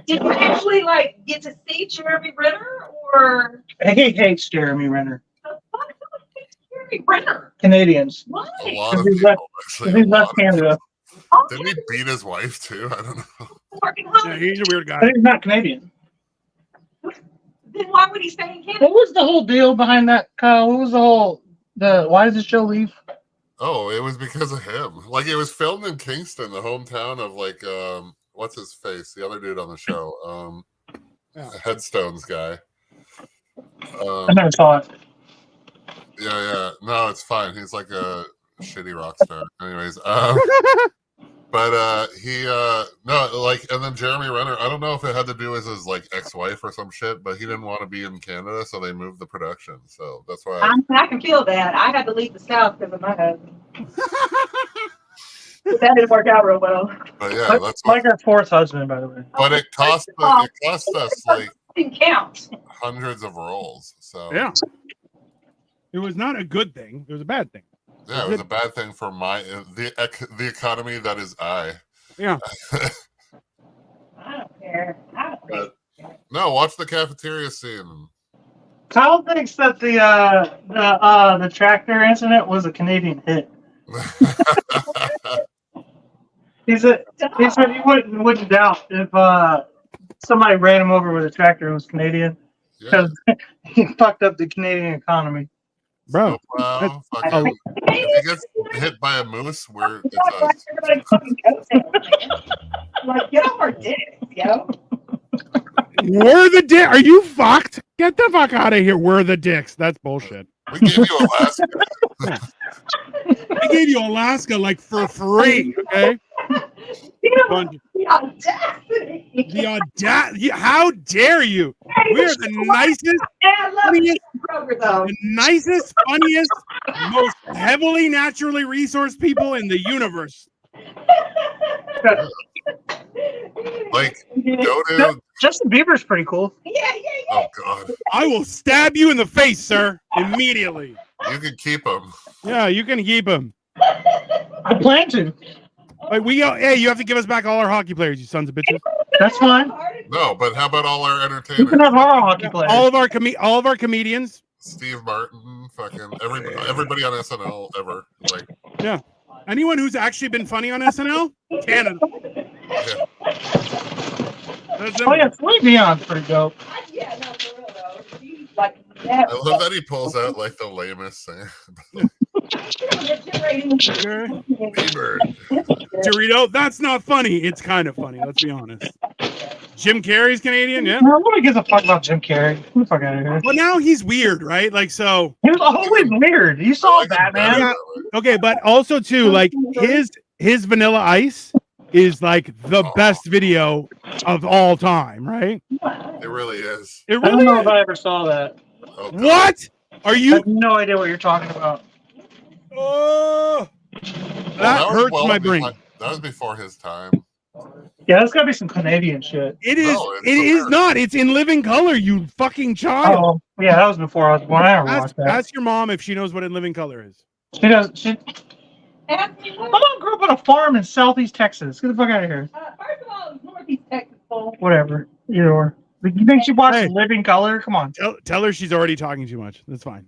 Did you actually like get to see Jeremy Renner or He hates Jeremy Renner. the fuck is Jeremy Renner? Canadians. Why? A lot of He's people. left- Actually, He's a left lot of Canada. Oh, Didn't he beat his wife too? I don't know. fucking Yeah, hell. he's a weird I guy. think he's not Canadian. Then why would he stay in Canada? What was the whole deal behind that, Kyle? What was why did the show leave? Oh, it was because of him. Like it was filmed in Kingston, the hometown of like what's his face? The other dude on the show. Headstones guy. I never saw it. Yeah. No, it's fine. He's like a shitty rock star. Anyways, but he no, like, and then Jeremy Renner, I don't know if it had to do with his like ex-wife or some shit, but he didn't want to be in Canada, so they moved the production. So that's why I can feel that. I had to leave the South because of my husband. But that didn't work out real well. but yeah, that's Like what, our fourth husband, by the way. but it cost us like Didn't count. hundreds of roles. So Yeah. It was not a good thing. It was a bad thing. yeah, it was a bad thing for the economy that is I. Yeah. I don't care. I don't care. But no, watch the cafeteria scene. Kyle thinks that the tractor incident was a Canadian hit. He said he wouldn't doubt if somebody ran him over with a tractor and was Canadian Yeah. because he fucked up the Canadian economy. Bro. Wow, that's- fucking, if he gets hit by a moose, it's us. Like, get off our dicks, yo. We're the dick. Are you fucked? Get the fuck out of here. We're the dicks. That's bullshit. We gave you Alaska. I gave you Alaska like for free. Okay. Bunch- The audacity. The audacity. How dare you? We're the nicest, Yeah, I love funniest, Kroger, though. the nicest, funniest, most heavily naturally resourced people in the universe. Like, go to. Justin Bieber's pretty cool. Yeah. Oh God, I will stab you in the face, sir, immediately. you can keep them. Yeah, you can keep him. I plan to. Like hey, you have to give us back all our hockey players, you sons of bitches. That's fine. No, but how about all our You can entertainers? have our hockey players. All of our comedians. Steve Martin, fucking everybody on SNL ever. Like, Anyone who's actually been funny on SNL? Canada. yeah. That's Oh yeah, Celine Dion's pretty dope. Yeah, no, for real, though. She's like, yeah. I love that he pulls out like the lamest thing. Okay. Bieber. Dorito, that's not funny. It's kind of funny. Let's be honest. Jim Carrey's Canadian, yeah. Nobody gives a fuck about Jim Carrey. Get the fuck out of here. But now he's weird, right? Like so. He was always weird. You saw Like him Batman. better, Okay, but also too, like his Vanilla Ice is like the best video of all time, right? It really is. It I don't really know is. if I ever saw that. Oh, God. What? Are I you? have no idea what you're talking about. Oh, Well, that was hurts well my brain. That was before his time. Yeah, there's gotta be some Canadian shit. It is. No, it's It is American. not. It's in living color. You fucking child. Oh, yeah, that was before I was born. I never Ask, watched that. ask your mom if she knows what in living color is. She does. My Ask me what? mom grew up on a farm in Southeast Texas. Get the fuck out of here. First of all, it's Northeast Texas, fool. Whatever. Either or. You think she watched Hey. Living Color? Come on. Tell her she's already talking too much. That's fine.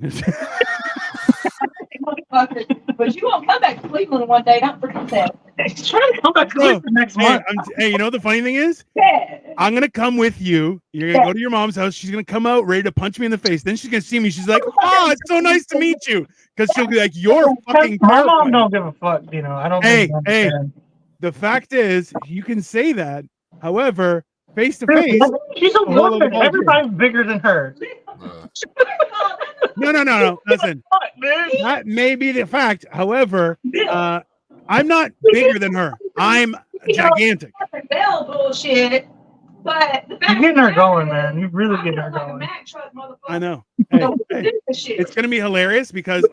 But you won't come back to Cleveland one day. Don't forget that. He's trying to come back to Cleveland next month. Hey, you know the funny thing is? Yeah. I'm gonna come with you. You're gonna go to your mom's house. She's gonna come out ready to punch me in the face. Then she's gonna see me. She's like, "Oh, it's so nice to meet you." Because she'll be like, "You're fucking." My mom terrified." don't give a fuck. You know, I don't. Hey, think you hey. understand. The fact is, you can say that. However, face to face, She's a Well, woman. well, Everybody's bigger than her. no. Listen, Fuck, dude. that may be the fact. However, I'm not bigger than her. I'm gigantic. Bell bullshit. But the You're getting her going, man. You're really getting her going. I know. Hey, it's gonna be hilarious because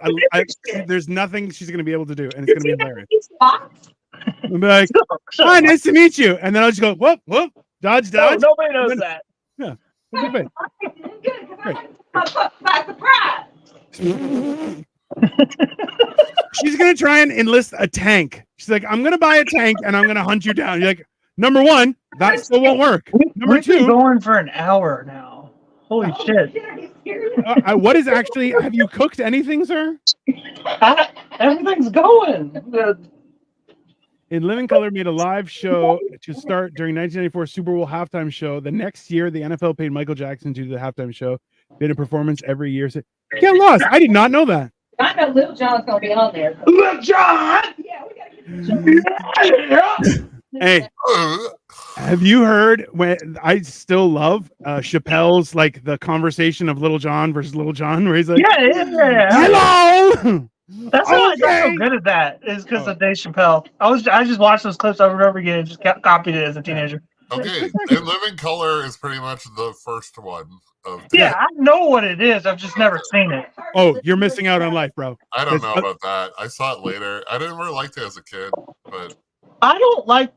there's nothing she's gonna be able to do, and it's gonna be hilarious. I'll be like, "Hi, nice to meet you," and then I'll just go, "Whoop, whoop, dodge." Nobody knows Then- that. Yeah. Okay. She's gonna try and enlist a tank. She's like, "I'm gonna buy a tank and I'm gonna hunt you down." You're like, number one, that still won't work. Number We've been two, going for an hour now. Holy shit. what is actually? Have you cooked anything, sir? Everything's going. In Living Color made a live show to start during 1994 Super Bowl halftime show. The next year, the NFL paid Michael Jackson to do the halftime show. Did a performance every year. So, get lost. I did not know that. I know Lil Jon's gonna be on there. Look, John! Yeah, we gotta get Hey, have you heard when I still love Chappelle's like the conversation of Little John versus Little John, where he's like, Yeah. "Hello." That's how I got Okay. so good at that. Is because of Dave Chappelle. I just watched those clips over and over again and just copied it as a teenager. Okay, and Living Color is pretty much the first one of. Yeah, I know what it is. I've just never seen it. Oh, you're missing out on life, bro. I don't know about that. I saw it later. I didn't really like it as a kid, but I don't like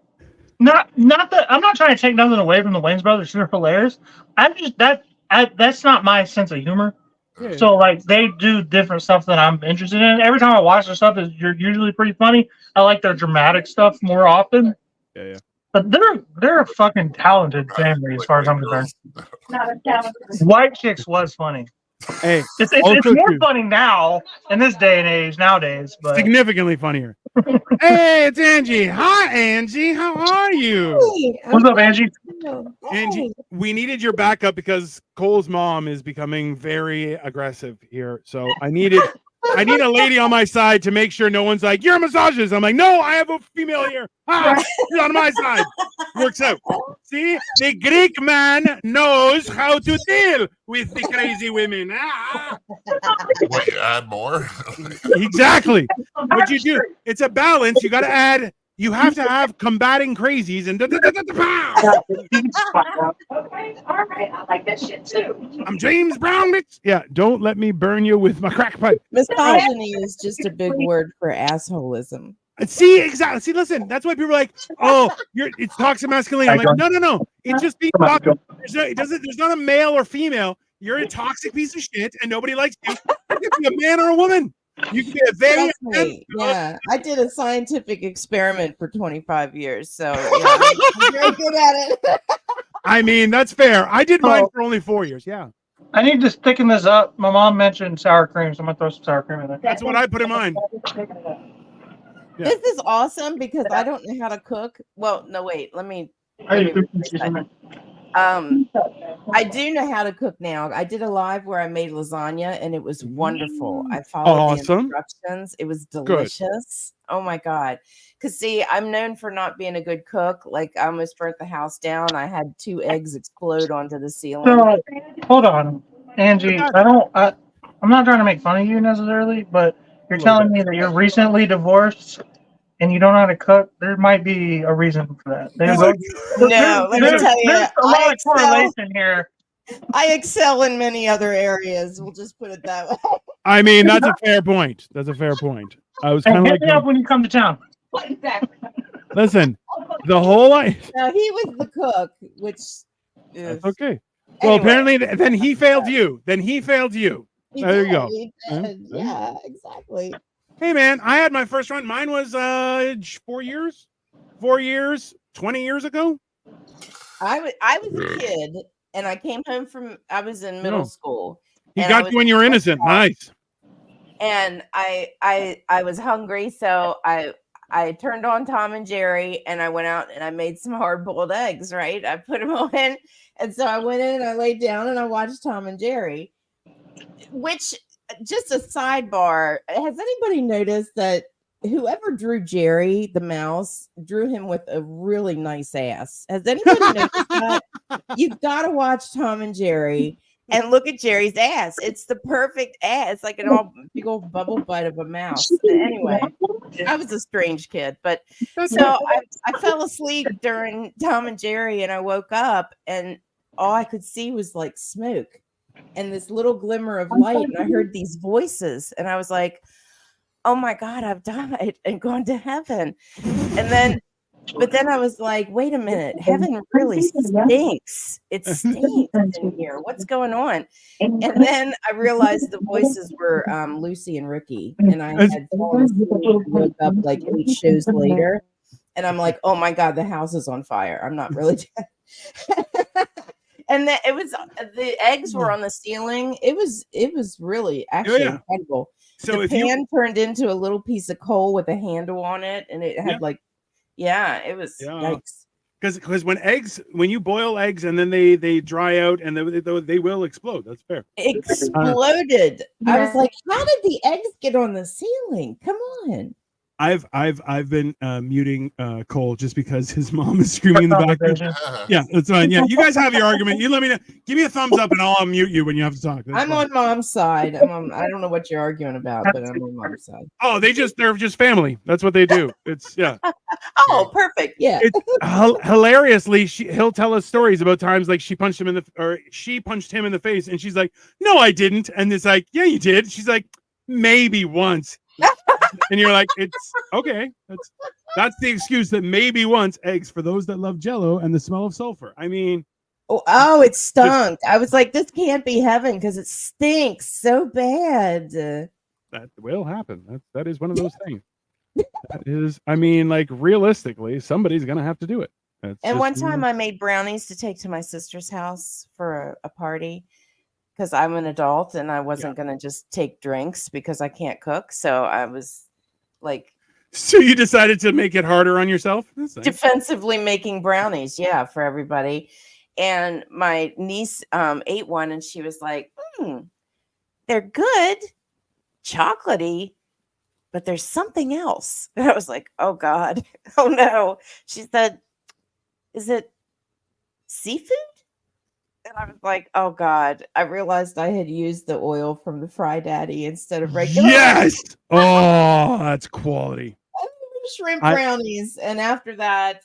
not that I'm not trying to take nothing away from the Wayans brothers. They're hilarious. I'm just that's not my sense of humor. Yeah. So like they do different stuff that I'm interested in. Every time I watch their stuff, you're usually pretty funny. I like their dramatic stuff more often. Yeah. But they're a fucking talented family as far as I'm concerned. not a calendar. White Chicks was funny. Hey, It's Also more true. funny now in this day and age nowadays. But significantly funnier. Hey, it's Angie. Hi, Angie. How are you? what's up, Angie? Angie, we needed your backup because Cole's mom is becoming very aggressive here. So I need a lady on my side to make sure no one's like, "You're a misogynist." I'm like, "No, I have a female here. Ah, she's on my side." Works out. See, the Greek man knows how to deal with the crazy women. Ah. what you add more? Exactly. What you do, it's a balance. You got to add. You have to have combating crazies and pow. Okay, all right. I like that shit too. I'm James Brown, bitch. Yeah, don't let me burn you with my crack pipe. Misogyny is just a big word for assholism. See, exactly. See, listen, that's why people are like, "Oh, it's toxic masculinity." I'm like, no. It's just being toxic. There's not a male or female. You're a toxic piece of shit, and nobody likes you. You can be a man or a woman. You can be a they. Trust me. Yeah, I did a scientific experiment for 25 years, so yeah, I'm very good at it. I mean, that's fair. I did mine for only 4 years. Yeah, I need to thicken this up. My mom mentioned sour cream, so I'm gonna throw some sour cream in there. that's what I put in mine. Yeah. This is awesome because I don't know how to cook. Well, no, wait. Let me I do know how to cook now. I did a live where I made lasagna and it was wonderful. I followed the Awesome. instructions. It was delicious. Oh my God. Because see, I'm known for not being a good cook. Like I almost burnt the house down. I had 2 eggs explode onto the ceiling. So, hold on, Angie. I'm not trying to make fun of you necessarily, but you're telling me that you're recently divorced and you don't know how to cook. There might be a reason for that. No, let me tell you, there's a lot of correlation here. I excel in many other areas. We'll just put it that way. I mean, that's a fair point. That's a fair point. I was Hey, kind of hit like, me up when you come to town. Exactly. listen, the whole life. Now he was the cook, which is That's okay. Well, Anyway. apparently, then he failed you. There you go. He did. Yeah, exactly. Hey, man, I had my first run. Mine was 4 years, 20 years ago. I was a kid and I came home I was in middle school. He and I got was you when you were innocent. Nice. And I was hungry, so I turned on Tom and Jerry, and I went out and I made some hard-boiled eggs, right? I put them on, and so I went in and I laid down and I watched Tom and Jerry. Which, just a sidebar, has anybody noticed that whoever drew Jerry the mouse drew him with a really nice ass? Has anybody noticed that? You've got to watch Tom and Jerry and look at Jerry's ass. It's the perfect ass. It's like an big old bubble butt of a mouse. Anyway, I was a strange kid, but so I fell asleep during Tom and Jerry, and I woke up, and all I could see was like smoke and this little glimmer of light, and I heard these voices, and I was like, oh my God, I've died and gone to heaven. But then I was like, wait a minute, heaven really stinks. It stinks in here. What's going on? And then I realized the voices were Lucy and Ricky, and I had fallen asleep and woke up like 8 shows later, and I'm like, oh my God, the house is on fire. I'm not really dead. And then the eggs were on the ceiling. It was really actually incredible. So the pan turned into a little piece of coal with a handle on it, and it had it was yikes. Because when you boil eggs and then they dry out and they will explode. That's fair. Exploded. I was like, how did the eggs get on the ceiling? Come on. I've been muting Cole just because his mom is screaming in the background. Yeah, that's fine. Yeah, you guys have your argument. You let me know. Give me a thumbs up and I'll unmute you when you have to talk. I'm on Mom's side. I don't know what you're arguing about, but I'm on Mom's side. Oh, they're just family. That's what they do. It's Oh, perfect. Yeah. It's hilariously, he'll tell us stories about times like she punched him in the face, and she's like, "No, I didn't." And it's like, "Yeah, you did." She's like, "Maybe once." And you're like, it's okay. That's the excuse that maybe once eggs for those that love Jell-O and the smell of sulfur. I mean, it stunk. I was like, this can't be heaven because it stinks so bad. That will happen. That is one of those things. That is, I mean, like realistically, somebody's gonna have to do it. And one time I made brownies to take to my sister's house for a party, because I'm an adult and I wasn't going to just take drinks because I can't cook. So I was like... So you decided to make it harder on yourself? Defensively making brownies, for everybody. And my niece ate one and she was like, they're good, chocolatey, but there's something else. And I was like, oh God, oh no. She said, is it seafood? And I was like, oh God, I realized I had used the oil from the Fry Daddy instead of regular. Yes. Oh, that's quality. Shrimp brownies. And after that,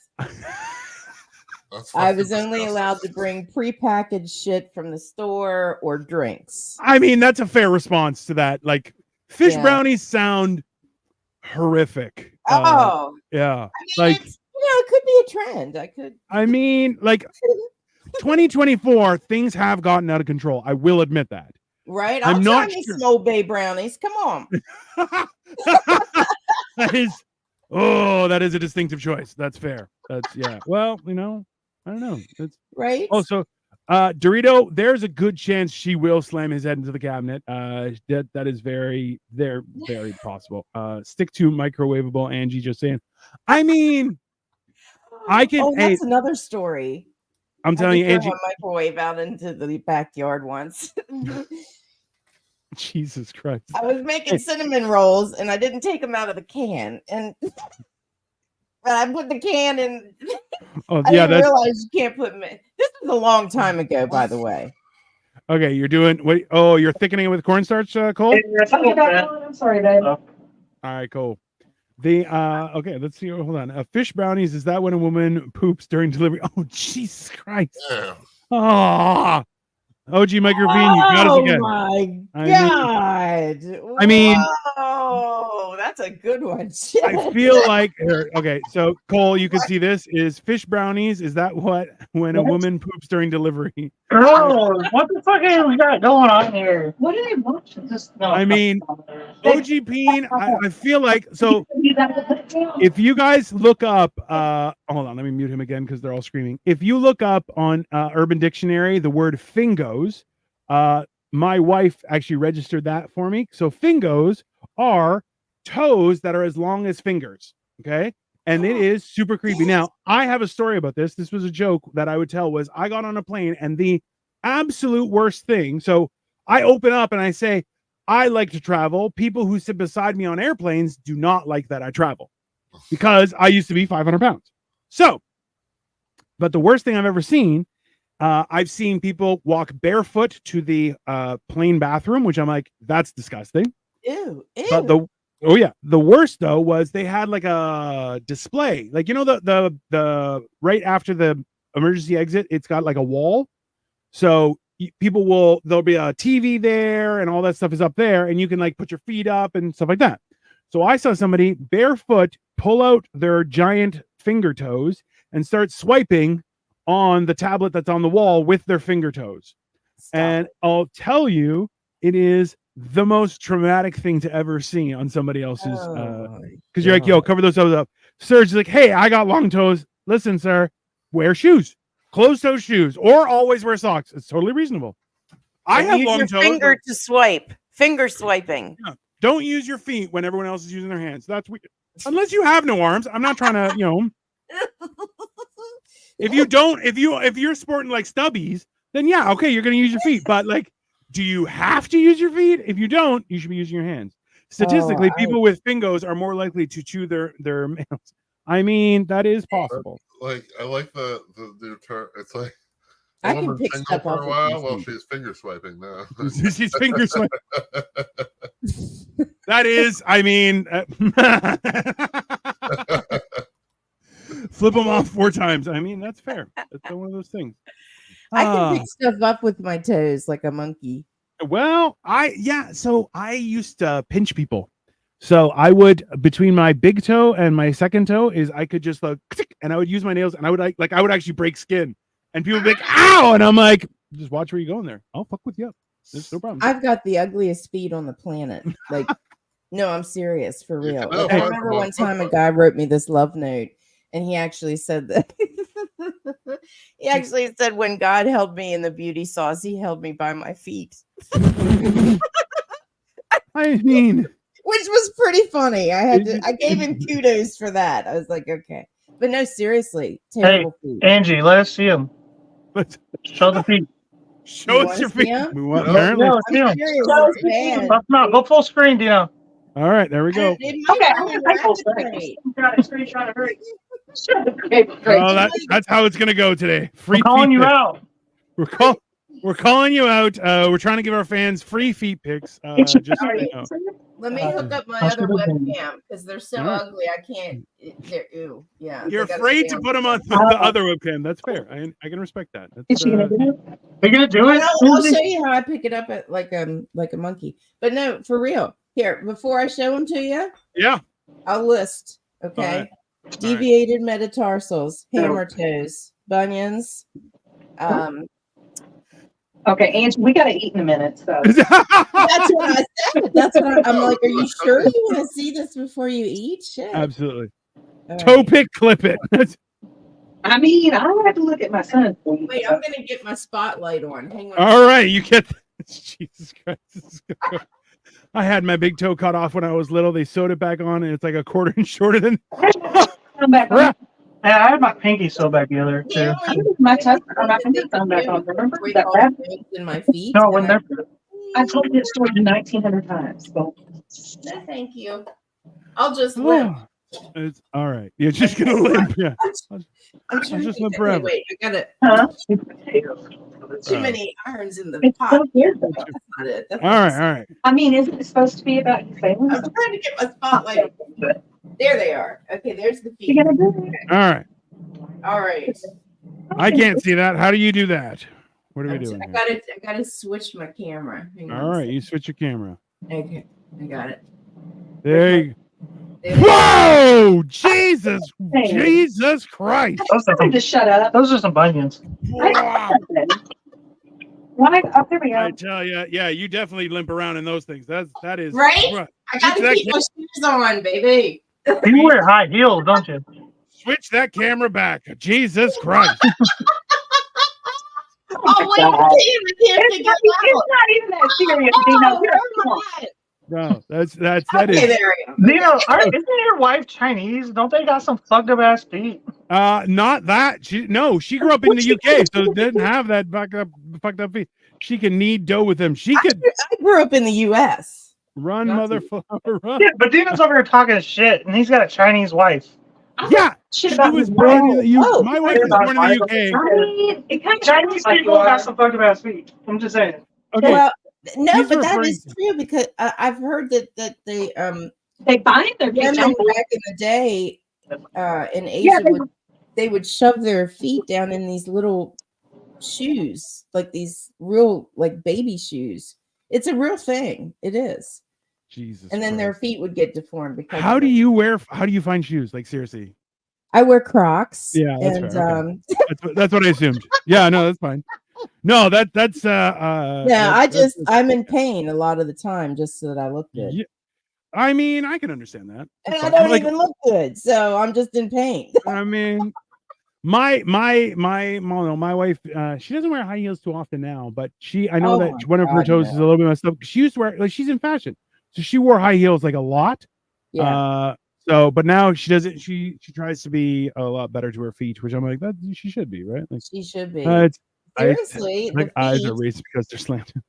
I was only allowed to bring prepackaged shit from the store or drinks. I mean, that's a fair response to that. Like, fish brownies sound horrific. Yeah. I mean, it could be a trend. I mean, like 2024, things have gotten out of control. I will admit that. Right? I'm not trying some Old Bay brownies. Come on. that is a distinctive choice. That's fair. Well, I don't know. That's right. Also, Dorito, there's a good chance she will slam his head into the cabinet. That is very possible. Stick to microwavable, Angie. Just saying. I mean, I can. That's another story. I'm telling you, Angie. I microwave out into the backyard once. Jesus Christ! I was making cinnamon rolls, and I didn't take them out of the can, but I put the can in. I didn't realize you can't put them in. This was a long time ago, by the way. Okay, you're doing what? Oh, you're thickening it with cornstarch, Cole. I'm sorry, babe. All right, cool. Okay, let's see. Hold on. Fish brownies, is that when a woman poops during delivery? Oh, Jesus Christ. Yeah. Oh, OG Mike Ravine, you got us again. Oh my God. I mean, Oh, that's a good one. I feel like okay. So Cole, you can see this is fish brownies. Is that what when a woman poops during delivery? Girl, what the fuck have we got going on here? What are they watching? No, I mean, OG Peen. I feel like so. If you guys look up, hold on, let me mute him again because they're all screaming. If you look up on Urban Dictionary the word fingos, my wife actually registered that for me. So fingos are toes that are as long as fingers. Okay. And it is super creepy. Now, I have a story about this. This was a joke that I would tell was I got on a plane and the absolute worst thing. So I open up and I say, I like to travel. People who sit beside me on airplanes do not like that I travel because I used to be 500 pounds. So, but the worst thing I've ever seen, I've seen people walk barefoot to the plane bathroom, which I'm like, that's disgusting. Ew. But the worst though was they had like a display, like the right after the emergency exit, it's got like a wall, so there'll be a TV there and all that stuff is up there, and you can like put your feet up and stuff like that. So I saw somebody barefoot pull out their giant finger toes and start swiping on the tablet that's on the wall with their finger toes. And I'll tell you, it is the most traumatic thing to ever see on somebody else's because you're like, yo, cover those toes up. Serge is like, hey, I got long toes. Listen, sir, wear shoes, closed toe shoes, or always wear socks. It's totally reasonable. I have use long your toes. finger to swipe. Finger swiping. Yeah. Don't use your feet when everyone else is using their hands. That's weird. Unless you have no arms. I'm not trying to, if you're sporting like stubbies, then yeah, okay, you're gonna use your feet. But like, do you have to use your feet? If you don't, you should be using your hands. Statistically, people with fingos are more likely to chew their nails. I mean, that is possible. Like, I like the term. It's like I can pick stuff for up a while. Well, she's finger swiping now. She's finger swiping. That is, I mean, flip them off 4 times. I mean, that's fair. That's one of those things. I can pick stuff up with my toes like a monkey. Well, so I used to pinch people. So I would, between my big toe and my second toe, is I could just like, and I would use my nails, and I would I would actually break skin, and people would be like, "Ow!" And I'm like, just watch where you're going there. I'll fuck with you up. There's no problem. I've got the ugliest feet on the planet. Like, no, I'm serious, for real. Like, I remember one time a guy wrote me this love note, and he actually said that. He actually said, when God held me in the beauty sauce, he held me by my feet. I mean, which was pretty funny. I gave him kudos for that. I was like, okay. But no, seriously, terrible feet. Angie, let us see them. Show the feet. Show us your feet. We want, apparently. I'm serious, man. Not go full screen, Dino. All right, there we go. Okay, I full screen. That's how it's gonna go today. Free. We're calling you out. We're calling you out. We're trying to give our fans free feet pics. Just so you know. Let me hook up my other webcam because they're so ugly. I can't. They're ew. Yeah. You're afraid to put them on the other webcam. That's fair. I can respect that. Is she gonna do it? Are you gonna do it? I'll show you how I pick it up at like a monkey. But no, for real. Here, before I show them to you, yeah, I'll list. Okay. Right. Deviated metatarsals, hammer toes, bunions. Okay, Angie, we got to eat in a minute. So that's what I said. That's what I'm like. Are you sure you want to see this before you eat? Shit. Absolutely. All Toe right. pick, clip it. I mean, I have to look at my son. Wait, I'm gonna get my spotlight on. Hang on. All right, you get this. Jesus Christ. I had my big toe cut off when I was little. They sewed it back on, and it's like a quarter inch shorter than. I'm back on. Yeah, I had my pinky sewn back together too. My toe or my pinky sewn back on. Remember that rabbit in my feet? No, when they're. I told you this story 1,900 times. So. No, thank you. I'll just limp. It's all right. You're just gonna limp. Yeah. I'm trying just to limp forever. Wait, I got it. Huh? Too many irons in the It's pot. so weird. That's not it. That's All right. I mean, isn't it supposed to be about your family? I'm trying to get my spotlight. There they are. Okay, there's the feet. You gotta do it. All right. All right. I can't see that. How do you do that? What are we doing? I gotta switch my camera. Hang on All a right, you switch your camera. second. Okay, I got it. There you Whoa! Jesus Christ! Just shut up. Those are some bunions. Wow. Why? Oh, there we go. I tell you, yeah, you definitely limp around in those things. That is Right? I gotta keep my shoes on, baby. You wear high heels, don't you? Switch that camera back. Jesus Christ! Oh wait, I can't figure it It's not even that serious, Dino. No, that out. Okay, is there we go. Dino, isn't your wife Chinese? Don't they got some fucked up ass feet? not that. She grew up in the UK, so didn't have that fucked up feet. She can knead dough with them. She could I grew up in the U.S. run, motherfucker, run. Yeah, but Dino's over here talking shit, and he's got a Chinese wife. Yeah, Shit she about was his born in the UK. Oh, My wife was born in the UK. I mean, it kind of Chinese like people got some fucked up ass feet. I'm just saying. Okay, Well, no, These but are that referring is true because I've heard that the they bind their feet. women don't they? back in the day in Asia would shove their feet down in these little shoes, like these real like baby shoes. It's a real thing. It is. Jesus. And then their Christ. feet would get deformed because How of do it. you find shoes? Like seriously. I wear Crocs. Yeah, that's and fair, okay. That's what I assumed. Yeah, no, that's fine. No, that's yeah, I'm in pain a lot of the time just so that I look good. Yeah, I mean, I can understand that. And That's I fine. don't Like, even look good, so I'm just in pain. I mean, my wife, she doesn't wear high heels too often now, but I know Oh that my one of her God, toes no. is a little bit messed up. She used to wear, like, she's in fashion, so she wore high heels like a lot. Yeah. So, but now she doesn't. She tries to be a lot better to her feet, which I'm like, that she should be, right? Like, She should be. I Seriously, think the eyes feet, are raised because they're slanted.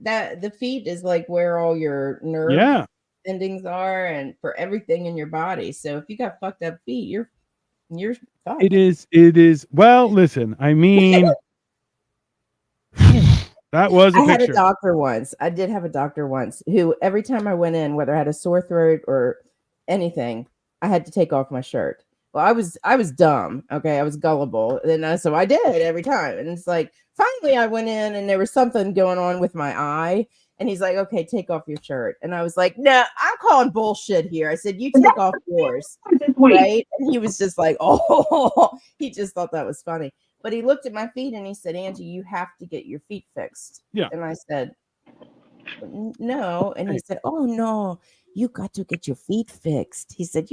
that the feet is like where all your nerve Yeah, endings are and for everything in your body. So if you got fucked up feet, you're fucked. it is. Well, listen, I mean, that was a I had a picture. doctor once. I did have a doctor once who every time I went in, whether I had a sore throat or anything, I had to take off my shirt. Well, I was dumb. Okay, I was gullible, and so I did every time. And it's like finally I went in, and there was something going on with my eye, and he's like, "Okay, take off your shirt." And I was like, "No, I'm calling bullshit here." I said, "You take off yours." Right? And he was just like, "Oh," he just thought that was funny. But he looked at my feet and he said, "Angie, you have to get your feet fixed." Yeah. And I said, "No." And he said, "Oh no, you got to get your feet fixed." He said,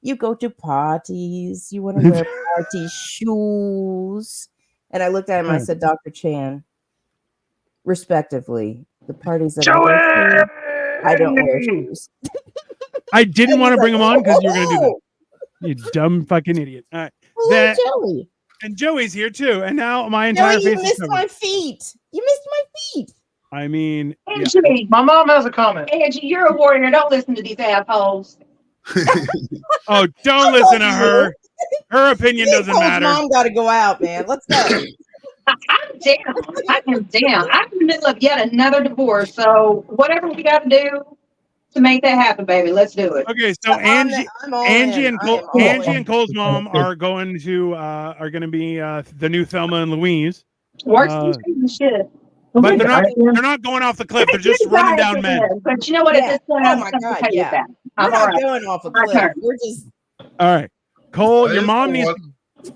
you go to parties, you want to wear party shoes. And I looked at him, I said, "Dr. Chan, respectively, the parties that I go to, I don't wear shoes." I didn't And want to he's bring like, him on because you were going to do that. "Oh, You dumb fucking idiot. All right. hello, Joey. And Joey's here too. And now my entire Joey, you face is missed covered. my feet. You missed my feet." I mean, yeah. Angie, My mom has a comment. Angie, you're a warrior. Don't listen to these assholes. Oh, don't listen to her. Her opinion doesn't Cole's matter. Mom got to go out, man. Let's go. I'm down. I am down. I'm in the middle of yet another divorce. So whatever we got to do to make that happen, baby, let's do it. Okay, so Angie and Cole's mom are going to be the new Thelma and Louise. Works shit. But they're not going off the cliff. They're just running down men. But you know what? Yeah. At this point, Oh I'm my just God, okay yeah. with that. We're I'm not all right. going off a My cliff. turn. We're just All right, Cole, your That mom is the needs. one-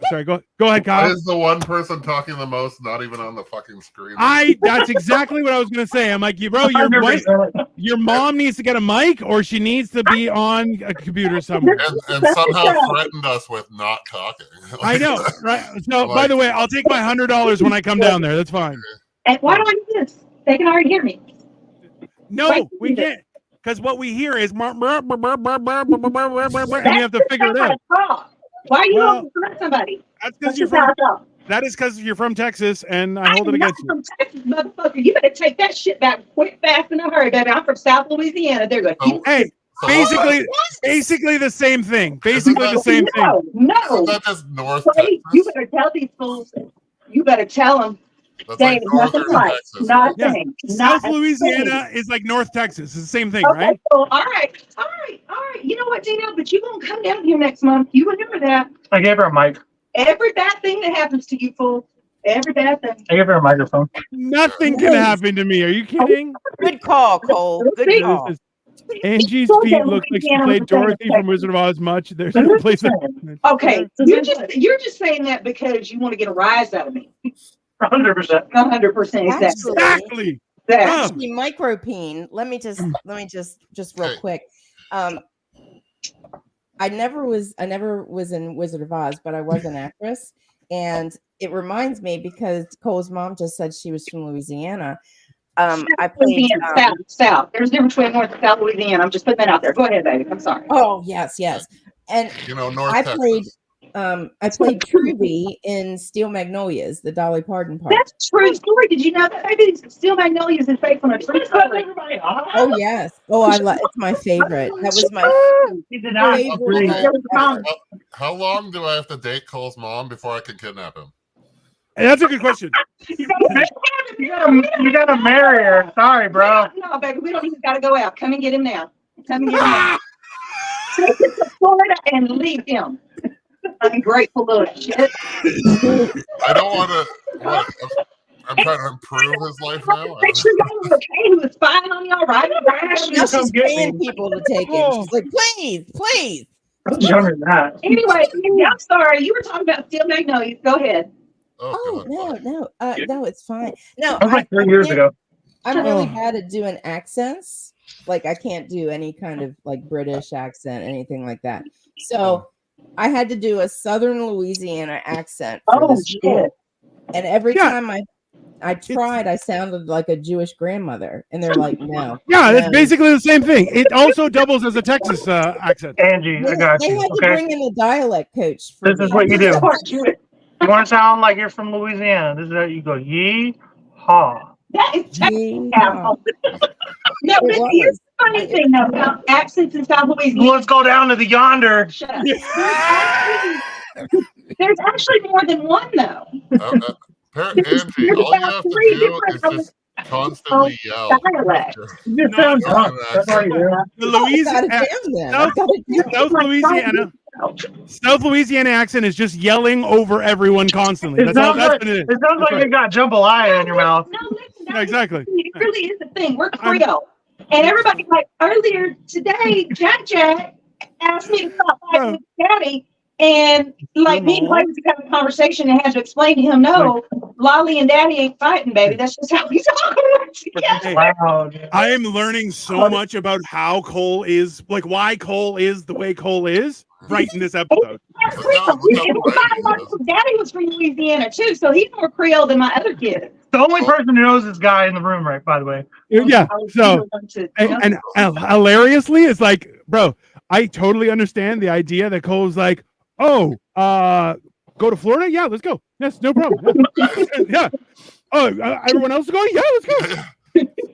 Sorry, go ahead, That Kyle. is the one person talking the most, not even on the fucking screen. That's exactly what I was gonna say. I'm like, bro, your mom needs to get a mic, or she needs to be on a computer somewhere. and somehow threatened us with not talking. I know, right? So, Like- by the way, I'll take my $100 when I come down there. That's fine. And why do I do this? They can already hear me. No, we can't, because what we hear is, and you have to figure it out. Why are you Well, going to correct somebody? That's That's because you're just how from. I talk. That is because you're from Texas, and I hold it I'm not against you. from Texas, motherfucker. You better take that shit back quick, fast, in a hurry, baby. I'm from South Louisiana. They're going So- Hey, so basically the same thing. Basically the same thing. No, Isn't that just North Please, you Texas? better tell these fools. You better tell them. That's They like ain't nothing Northern like. Texas. Not a Yeah. thing. South Not a Louisiana is like North Texas. It's the same thing, thing. right? Okay, well, all right. You know what, Dino? But you won't come down here next month. You remember that. I gave her a mic. Every bad thing that happens to you, fool. Every bad thing. I gave her a microphone. Nothing can happen to me. Are you kidding? good call, Cole. Good See? call. Angie's Told feet them look like she Louisiana played was the same Dorothy as from Wizard of Oz much. There's no place. Okay, so you're just saying that because you want to get a rise out of me. 100%. 100%. Exactly. Actually, micropene. Let me just real Hey. quick. I never was in Wizard of Oz, but I was an actress, and it reminds me because Cole's mom just said she was from Louisiana. I played South. There's a difference between North and South Louisiana. I'm just putting that out there. Go ahead, baby. I'm sorry. Oh yes, and North I Texas. played Truby in Steel Magnolias, the Dolly Parton part. That's a true story. Did you know that? Maybe Steel Magnolias is based on a true story. Oh yes. Oh, it's my favorite. That was my favorite. How long do I have to date Cole's mom before I can kidnap him? Hey, that's a good question. You gotta marry her. Sorry, bro. No, baby, we don't even gotta go out. Come and get him now. Come and get him now. Take it to Florida and leave him. Ungrateful little shit. I don't want to. I'm trying to improve his life now. Make sure y'all was okay. He was spying on y'all, right? Now she's paying people to take it. She's like, please. Younger than that. Anyway, I'm sorry. You were talking about Steel Magnolias. Go ahead. Oh, no, it's fine. No, That was like 3 years ago. I'm really bad at doing accents. Like I can't do any kind of like British accent, anything like that. So I had to do a Southern Louisiana accent for this shit. And every time I tried, I sounded like a Jewish grandmother, and they're like, "No." Yeah, that's basically the same thing. It also doubles as a Texas accent. Angie, I got They you. had to Okay, bring in a dialect coach. this is what you do. You want to sound like you're from Louisiana? This is how you go. Yee haw. That is No, but here's the funny thing though about accents in South Louisiana. Let's go down to the yonder. Shut up. There's actually more than one though. Angie, all you have to do is just constantly yell. Dialect. You just sound drunk. That's all you do. The South Louisiana accent is just yelling over everyone constantly. It sounds like you got jambalaya in your mouth. No, listen, Yeah, exactly. It really is the thing. We're Creole. And everybody, like earlier today, Jack asked me to stop fighting with Daddy. And like me and Clay was having a conversation and had to explain to him, no, Lolly and Daddy ain't fighting, baby. That's just how we talk. Wow. I am learning so much about how Cole is, like why Cole is the way Cole is, right in this episode. Daddy was from Louisiana too, so he's more Creole than my other kids. The only person who knows this guy in the room, right? By the way. Yeah. So and hilariously, it's like, bro, I totally understand the idea that Cole's like, oh, go to Florida? Yeah, let's go. Yes, no problem. Yeah. Oh, everyone else is going? Yeah, let's go.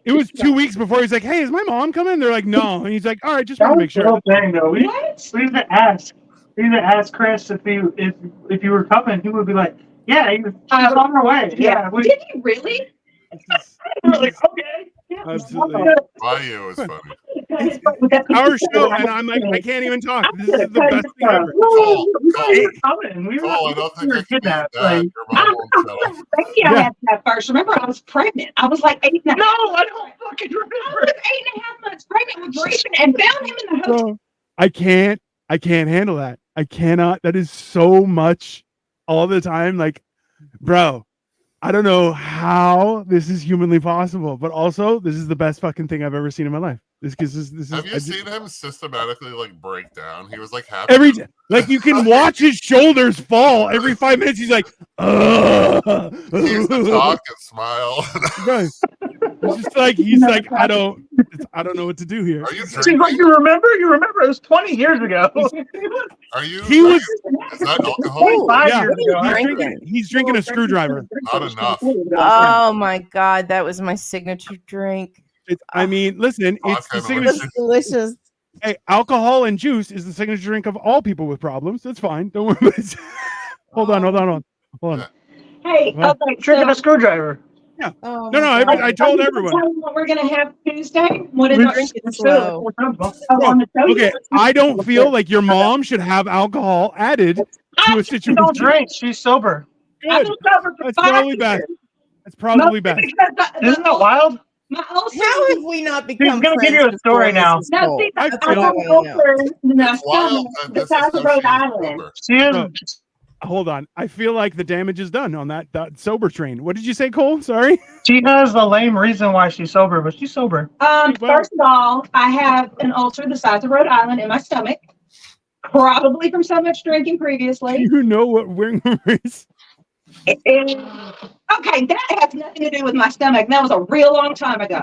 It was 2 weeks before he's like, hey, is my mom coming? They're like, no. And he's like, all right, just want to make sure. Thing, though. We need to ask Chris if you were coming. He would be like, yeah, he was on our way. Yeah. Did he really? We're like, okay. Yeah, absolutely. Bayou was funny. It's our show, and I'm like, I can't even talk. This is the best thing ever. I don't think I can that. I had that first. Remember, I was pregnant. I was like 8 and a half. No, I don't fucking remember. I was 8.5 months pregnant with Grayson and found him in the hotel. I can't handle that. I cannot. That is so much all the time. Like, bro, I don't know how this is humanly possible, but also this is the best fucking thing I've ever seen in my life. This is. Have you seen him systematically like break down? He was like happy. Like you can watch his shoulders fall every 5 minutes. He's like, he used to talk and smile. Right. It's just like he's like, I don't know what to do here. Are you She's like, you remember? It was 20 years ago. Are you? He was. Is that alcohol? 5 Yeah, years ago. he's drinking a screwdriver. Not enough. Oh my god, that was my signature drink. I mean, listen, it's the signature. It's delicious. Hey, alcohol and juice is the signature drink of all people with problems. That's fine. Don't worry about it. Hold on. Hey, What? okay, Drinking a screwdriver. Yeah. Oh, No, I told everyone. Tell them what we're gonna have Tuesday. What is We're our drinking slow. on the show? Okay, I don't feel like your mom should have alcohol added to a situation. Don't drink. She's sober. I've Good. been sober for That's 5 probably years. bad. That's probably bad. Isn't that wild? My ulcer. How have we not become gonna give friends you a story before now. Mrs. No, Cole? see, I That's have all I an wanna know. ulcer in my It's wild stomach, that the this size is of how Rhode she's Island. sober. She is. Bro. Hold on. I feel like the damage is done on that sober train. What did you say, Cole? Sorry. She has the lame reason why she's sober, but she's sober. Well- First of all, I have an ulcer the size of Rhode Island in my stomach, probably from so much drinking previously. You know what wearing is? Okay, that has nothing to do with my stomach. That was a real long time ago.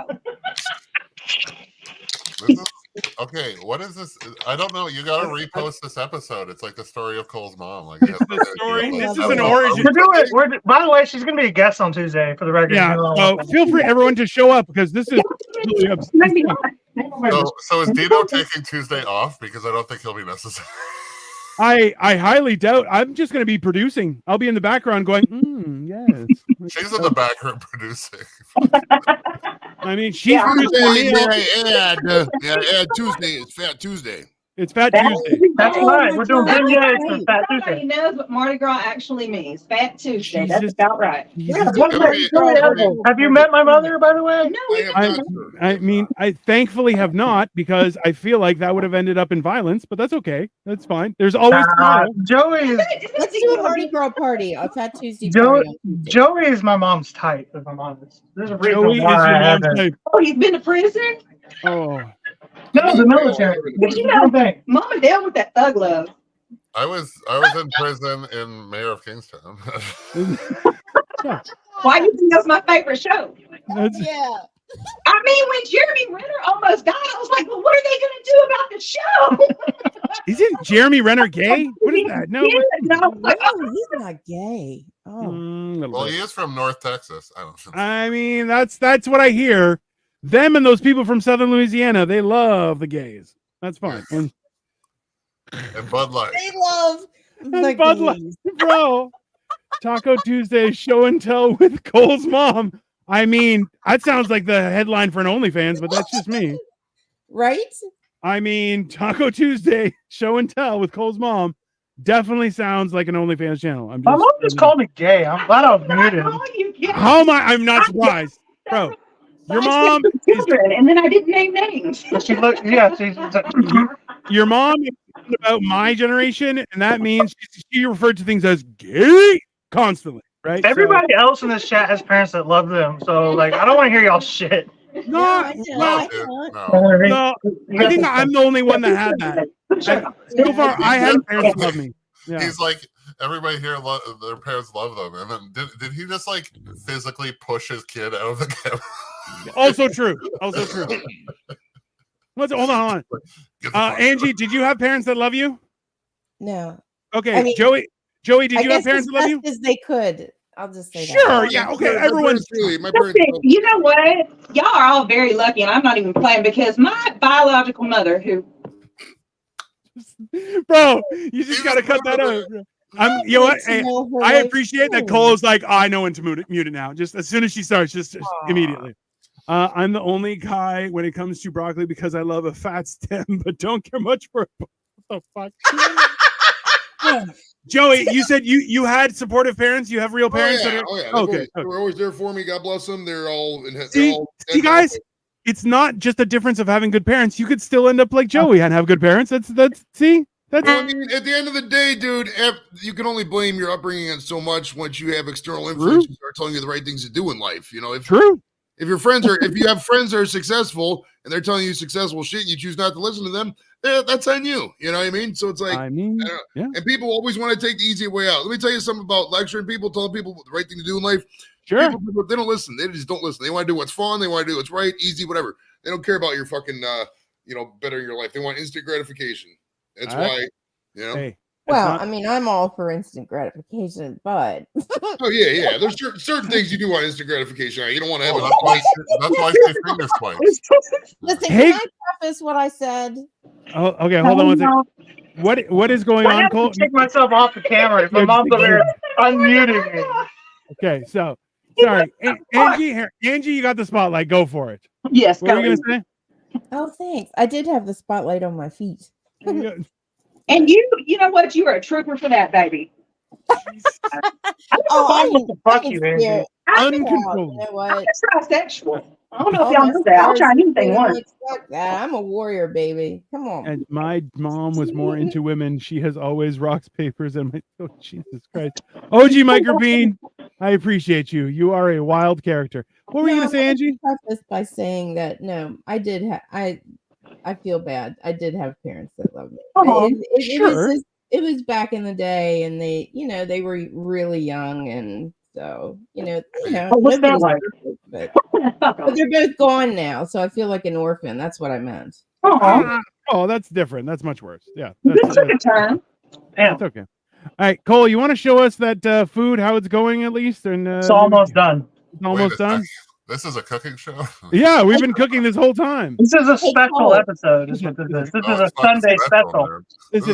Okay, what is this? I don't know. You got to repost this episode. It's like the story of Cole's mom. Like It's the story. This is an We're origin. doing. By the way, she's gonna be a guest on Tuesday for the record. Yeah. So feel free, everyone, to show up because this is really Maybe upsetting. not. So is Dino taking Tuesday off because I don't think he'll be necessary. I highly doubt. I'm just going to be producing. I'll be in the background going, yes. She's in the background producing. I mean, she's Yeah. producing me. Yeah, Tuesday. It's Fat Tuesday. It's Fat Tuesday. That's right. We're doing vignettes for Fat Somebody Tuesday. knows what Mardi Gras actually means. Fat Tuesday. That's Jesus. about right. Jesus. Have you met my mother, by the way? No, I have I, not, sir. I mean, I thankfully have not because I feel like that would have ended up in violence, but that's okay. That's fine. There's always tomorrow. Joey is Let's do a Mardi Gras party. A Fat Tuesday Joey, party. on Tuesday. Joey is my mom's type. If I'm honest, there's a reason Joey is your why I mom's haven't. type. Oh, he's been to prison? Oh, No, the military. But you know, Mama dealt with that thug love. I was in prison in Mayor of Kingstown. Why do you think that's my favorite show? that's, Yeah. I mean, when Jeremy Renner almost died, I was like, well, what are they going to do about the show? isn't Jeremy Renner gay? What is that? No. Yeah, and I was like, Oh, he's not gay. Oh. Little Well, bit. he is from North Texas. I don't know. I mean, that's what I hear. Them and those people from Southern Louisiana, they love the gays. That's fine. And Bud Light. They love the Bud Light. gays. bro, Taco Tuesday show and tell with Cole's mom. I mean, that sounds like the headline for an OnlyFans, but that's just me. Right? I mean, Taco Tuesday show and tell with Cole's mom definitely sounds like an OnlyFans channel. I'm My just, mom just called me gay. I'm glad I was muted. How am I? I'm not surprised, bro. Your mom is children, and then I didn't name names. She looked. Yeah, she's. your mom is about my generation, and that means she referred to things as gay constantly, right? So- Everybody else in this chat has parents that love them, so like I don't want to hear y'all shit. No, I no, No, don't. dude, no. no. I think I'm the only one that had that. So far, I had parents who love me. Yeah. He's like, everybody here, their parents love them. And then did he just like physically push his kid out of the camera? Also true. Also true. Hold on. Get the fuck Angie, did you have parents that love you? No. Okay, I mean, Joey, did I you have guess parents as that love you? best as they could. I'll just say that. Sure. Yeah. Okay. Everyone's. My parents. You know what? Y'all are all very lucky, and I'm not even playing because my biological mother, who Bro, you just got to cut that out. You know what? Hey, I appreciate that Cole's like, I know when to mute it now. Just as soon as she starts, just immediately. I'm the only guy when it comes to broccoli because I love a fat stem, but don't care much for what the fuck. Joey, you said you had supportive parents. You have real parents. Oh, that yeah. are, Oh, yeah. Okay. They were always there for me. God bless them. They're all. See, guys, it's not just a difference of having good parents. You could still end up like Joey and have good parents. That's see. That's Well, I mean, at the end of the day, dude, you can only blame your upbringing on so much once you have external influence who start telling you the right things to do in life. You know, if true. If your friends are, if you have friends that are successful and they're telling you successful shit and you choose not to listen to them, that's on you. You know what I mean? So it's like, I mean, I don't know. yeah. And people always want to take the easy way out. Let me tell you something about lecturing people, telling people the right thing to do in life. Sure. People, they don't listen. They just don't listen. They want to do what's fun. They want to do what's right, easy, whatever. They don't care about your fucking, bettering your life. They want instant gratification. That's why, you know. Hey, Well, I mean, I'm all for instant gratification, but Oh yeah. There's certain things you do want instant gratification. You don't want to have That's why she fingers twice. listen, Hey. can I preface what I said? oh, okay, hold on one second. What is going I on, have Cole? to take myself off the camera. If my mom's over here unmuting me. Okay, so sorry, Angie, you got the spotlight. Go for it. yes, What were go. you gonna say? Oh, thanks. I did have the spotlight on my feet. And you know what? You are a trooper for that, baby. Oh, Fuck you, Angie. scared. Uncontrollable. You know I'm what? trisexual. I don't know if y'all know that. I'll try anything once. Fuck that. I'm a warrior, baby. Come on. And my mom was more into women. She has always rocks, papers, and my oh Jesus Christ. OG Microbean, I appreciate you. You are a wild character. What were you gonna say, Angie? Preface by saying that no, I did have I feel bad. I did have parents that loved me. It was back in the day, and they, they were really young, and so what's that like? But they're both gone now, so I feel like an orphan. That's what I meant. Oh, that's different. That's much worse. Yeah, that's Good turn. Damn. That's okay. All right, Cole, you want to show us that food, how it's going at least? And it's almost done. Almost done. This is a cooking show. Yeah, we've been cooking this whole time. This is a special episode. This is a Sunday special. This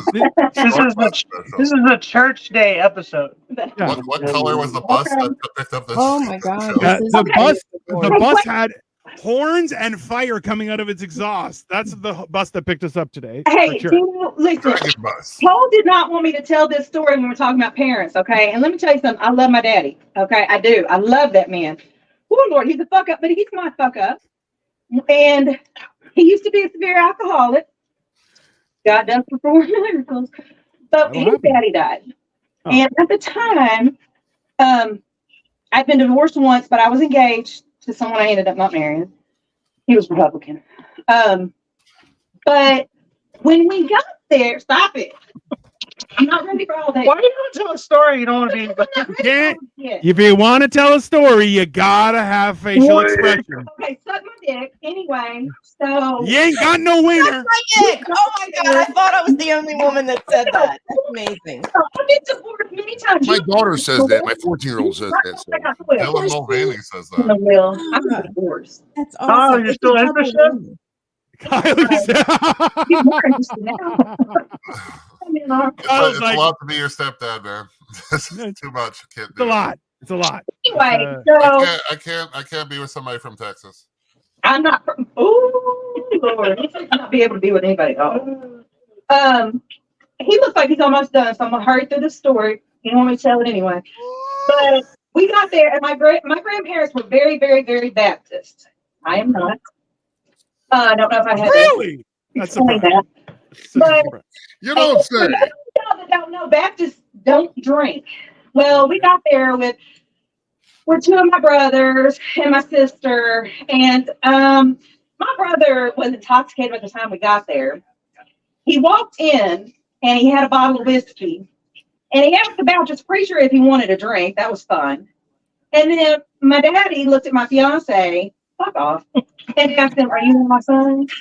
is a church day episode. Yeah. What color was the bus that picked up this? Oh my God! The bus had horns and fire coming out of its exhaust. That's the bus that picked us up today. Hey, listen. Paul did not want me to tell this story when we're talking about parents, okay? And let me tell you something. I love my daddy, okay? I do. I love that man. Oh, Lord, he's a fuck up, but he's my fuck up. And he used to be a severe alcoholic. God does perform miracles. But his daddy died. Oh. And at the time, I'd been divorced once, but I was engaged to someone I ended up not marrying. He was Republican. But when we got there, stop it. I'm not ready for all that. Why are you going to tell a story you don't want to be? If you want to tell a story, you gotta have facial expression. Okay, suck my dick. Anyway, so you ain't got no wiener. Suck my dick. Oh my God! I thought I was the only woman that said that. That's amazing. I've been divorced many times. My daughter says that. My 14-year-old says that. So. Ellen Mulvaney says that. I'm divorced. That's awesome. Oh, you're still interested? He's more interested now. It's a lot to be your stepdad, man. It's too much. Can't do It's a lot. Anyway, so I can't be with somebody from Texas. I'm not from. Oh Lord, he should not be able to be with anybody. He looks like he's almost done, so I'm gonna hurry through the story. You don't want me to tell it anyway. But we got there, and my grandparents were very, very, very Baptist. I am not. I don't know if I had really. That's that. But you don't say. Y'all that don't know, Baptists don't drink. Well, we got there with two of my brothers and my sister, and my brother was intoxicated by the time we got there. He walked in and he had a bottle of whiskey, and he asked the Baptist preacher if he wanted a drink. That was fun. And then my daddy looked at my fiance, fuck off, and asked him, "Are you one of my sons?"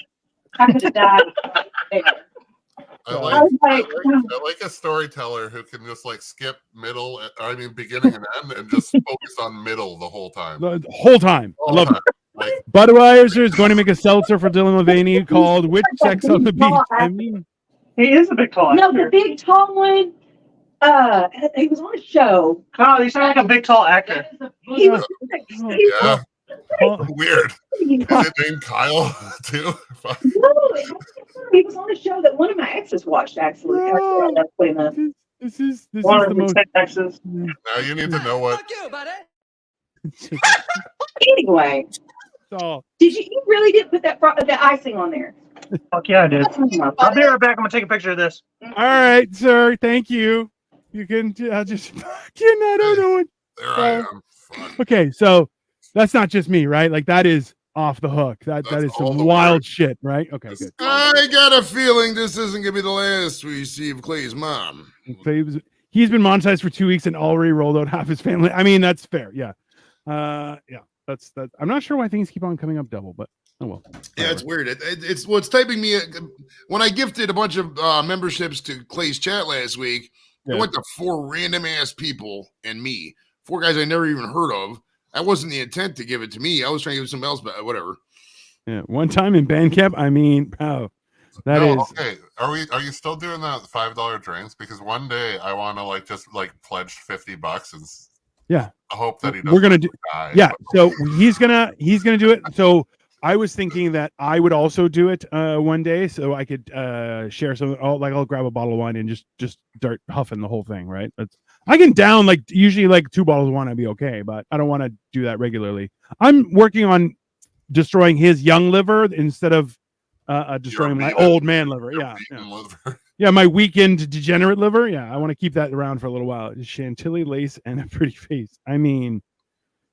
I could have died there. I like a storyteller who can just like skip beginning and end and just focus on middle the whole time. The whole time. I love it. Like, Budweiser is going to make a seltzer for Dylan Mulvaney called "Which Sex on the Beach." I mean, he is a big tall. No, the big tall one. He was on a show. Oh, you sound like a big tall actor. He was. Weird. Is it named Kyle too? No, he was on a show that one of my exes watched. Actually, this is one of the most. Texas. Now you need to know what. Fuck you, buddy. Anyway, So, you really did put that icing on there? Fuck yeah, I did. I'll be right back. I'm gonna take a picture of this. all right, sir. Thank you. You can. I just. I don't know what. There I am. Fuck. Okay, so that's not just me, right? Like that is off the hook. That is some wild shit, right? Okay, good. I got a feeling this isn't gonna be the last we see of Clay's mom. He's been monetized for 2 weeks and already rolled out half his family. I mean, that's fair. Yeah. Yeah. That's that. I'm not sure why things keep on coming up double, but oh well. Yeah, it's weird. It's what's typing me when I gifted a bunch of memberships to Clay's chat last week. Yeah. It went to 4 random ass people and me. 4 guys I never even heard of. That wasn't the intent to give it to me. I was trying to give it to somebody else, but whatever. Yeah, one time in Bandcamp. I mean, okay. Are you still doing that $5 drinks? Because one day I want to just pledge $50 and yeah. I hope that he doesn't. We're gonna do. Die. Yeah. So he's gonna do it. So I was thinking that I would also do it one day, so I could share some. I'll grab a bottle of wine and just start huffing the whole thing. Right. I can down usually 2 bottles of wine. I'd be okay, but I don't want to do that regularly. I'm working on destroying his young liver instead of destroying my old man liver. Yeah. Liver. Yeah, my weakened degenerate liver. Yeah, I want to keep that around for a little while. Chantilly lace and a pretty face. I mean,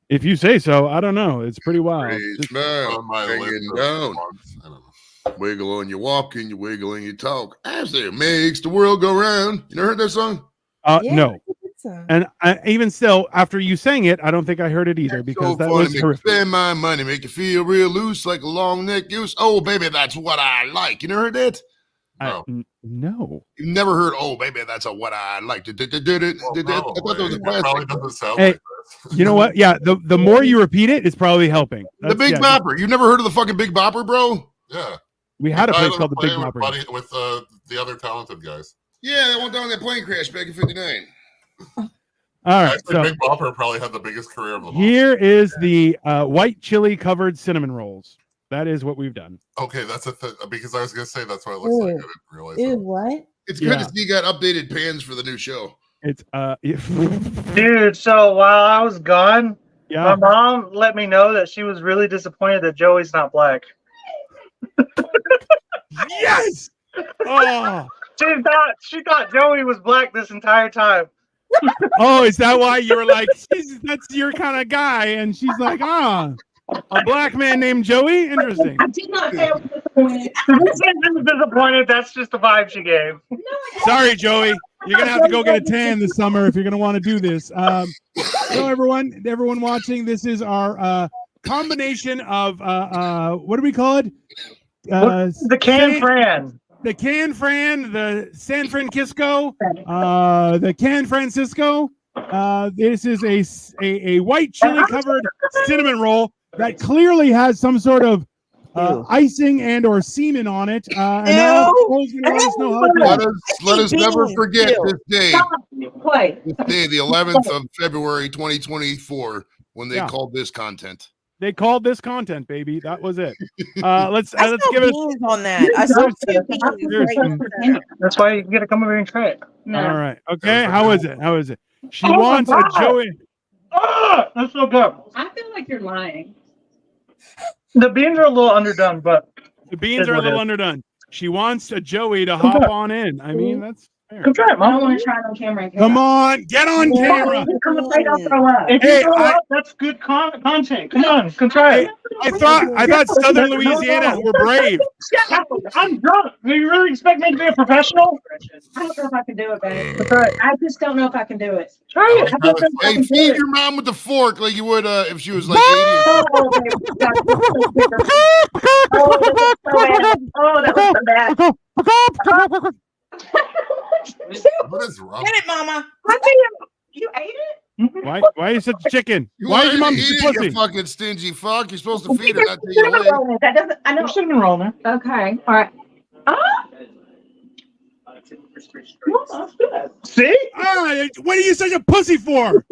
if you say so, I don't know. It's pretty wild. Great Just- smile, On my hanging list of down. ones. I don't know. Wiggle and you walk and you wiggle and you talk. As it makes the world go round. You never heard that song? Yeah, no. I think so. And even still, after you sang it, I don't think I heard it either because So that funny, was make you horrific. spend my money, make you feel real loose like a long neck goose. Oh, baby, that's what I like. You never heard that? No. You've never heard, oh, baby, that's what I like. I thought that was a It probably classic. doesn't sound Hey, like this. You know what? Yeah, the more you repeat it, it's probably helping. The Big yeah, Bopper. You've never heard of the fucking Big Bopper, bro? Yeah. We had a guy place that called the was Big playing Bopper. with the other talented guys. Yeah, that one down that plane crash back in 59. All right, Actually, so Big Bopper probably had the biggest career of them all. here is the white chili covered cinnamon rolls. That is what we've done. Okay, that's a because I was gonna say that's what it looks like. I Ew. didn't realize Ew, that. what? It's good Yeah. to see you got updated pans for the new show. It's Dude, so while I was gone, my yeah. mom let me know that she was really disappointed that Joey's not black. Yes. Oh, She thought Joey was black this entire time. oh, is that why you were like, that's your kind of guy? And she's like, a black man named Joey? Interesting. I did not say I was disappointed. She was disappointed. That's just the vibe she gave. Sorry, Joey. You're gonna have to go get a tan this summer if you're gonna want to do this. So everyone watching, this is our combination of what do we call it? The Can Fran. The Can Fran, the San Francisco, the Can Francisco. This is a white chili covered cinnamon roll that clearly has some sort of icing and or semen on it. And now Cole's gonna let us know how it goes. Let us never forget this day. Play. This day, the 11th of February, 2024, when they called this content. They called this content, baby. That was it. Let's I let's saw give it. beans on that. I saw 2 beans. That's why you gotta come over here and try it. All right. Okay. How is it? How is it? She wants a Joey. Ah, that's so good. I feel like you're lying. The beans are a little underdone, but The beans are a little underdone. She wants a Joey to hop on in. I mean, that's fair. come try it, I don't mom. want to try it on camera. Come on, get on camera. I'm afraid I'll throw up. If Hey, you throw up, that's good content. Come on, come try it. I thought Southern Louisiana were brave. I'm drunk. Do you really expect me to be a professional? I don't know if I can do it, babe. Try it. I just don't know if I can do it. Try it. How about that? Hey, feed your mom with the fork like you would if she was like 80. Oh, babe. Oh, that was so bad. What is wrong? Get it, mama. I think you ate it? Why are you such a chicken? You Why is want your mom to such eat a it, you pussy? fucking stingy fuck. You're supposed to feed it, not take it Cinnamon away. roll in it. That doesn't. I know. There's cinnamon roll in there. Okay. All right. Oh, that's good. See? What are you such a pussy for?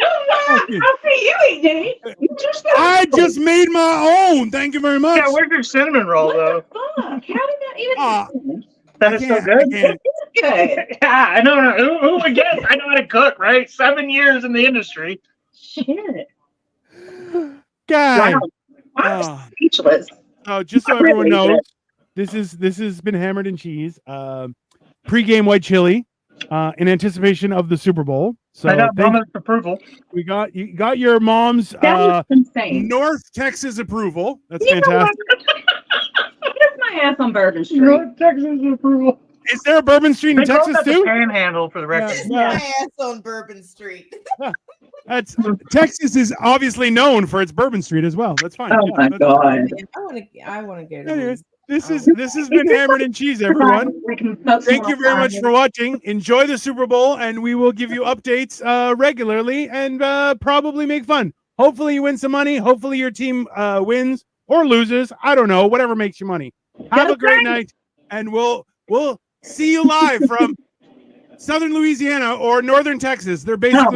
I see you eat, Denny. You just got. I just made my own. Thank you very much. Yeah, where's your cinnamon roll though? Fuck. How did that even? Ah. That is so I good. can't. Good. Yeah, I know. Who would guess? I know how to cook, right? 7 years in the industry. Shit. God. Wow. I'm Ah. speechless. Oh, just so everyone knows, this has been hammered and cheese. Pre-game white chili, in anticipation of the Super Bowl. So I got thank- mama's approval. you got your mom's That is insane. North Texas approval. That's You know fantastic. Kiss my ass on Bourbon Street. North Texas approval. Is there a Bourbon Street in They both Texas have the too? Panhandle for the record. Yeah. My ass on Bourbon Street. That's Texas is obviously known for its Bourbon Street as well. That's fine. Oh Yeah, my that's- god. I want to go to Anyways, these. this has been hammered and cheese, everyone. We can post Thank more you very much on for watching. Enjoy the Super Bowl, and we will give you updates regularly and probably make fun. Hopefully, you win some money. Hopefully, your team wins or loses. I don't know. Whatever makes you money. Have a great night, and we'll see you live from Southern Louisiana or Northern Texas. They're basically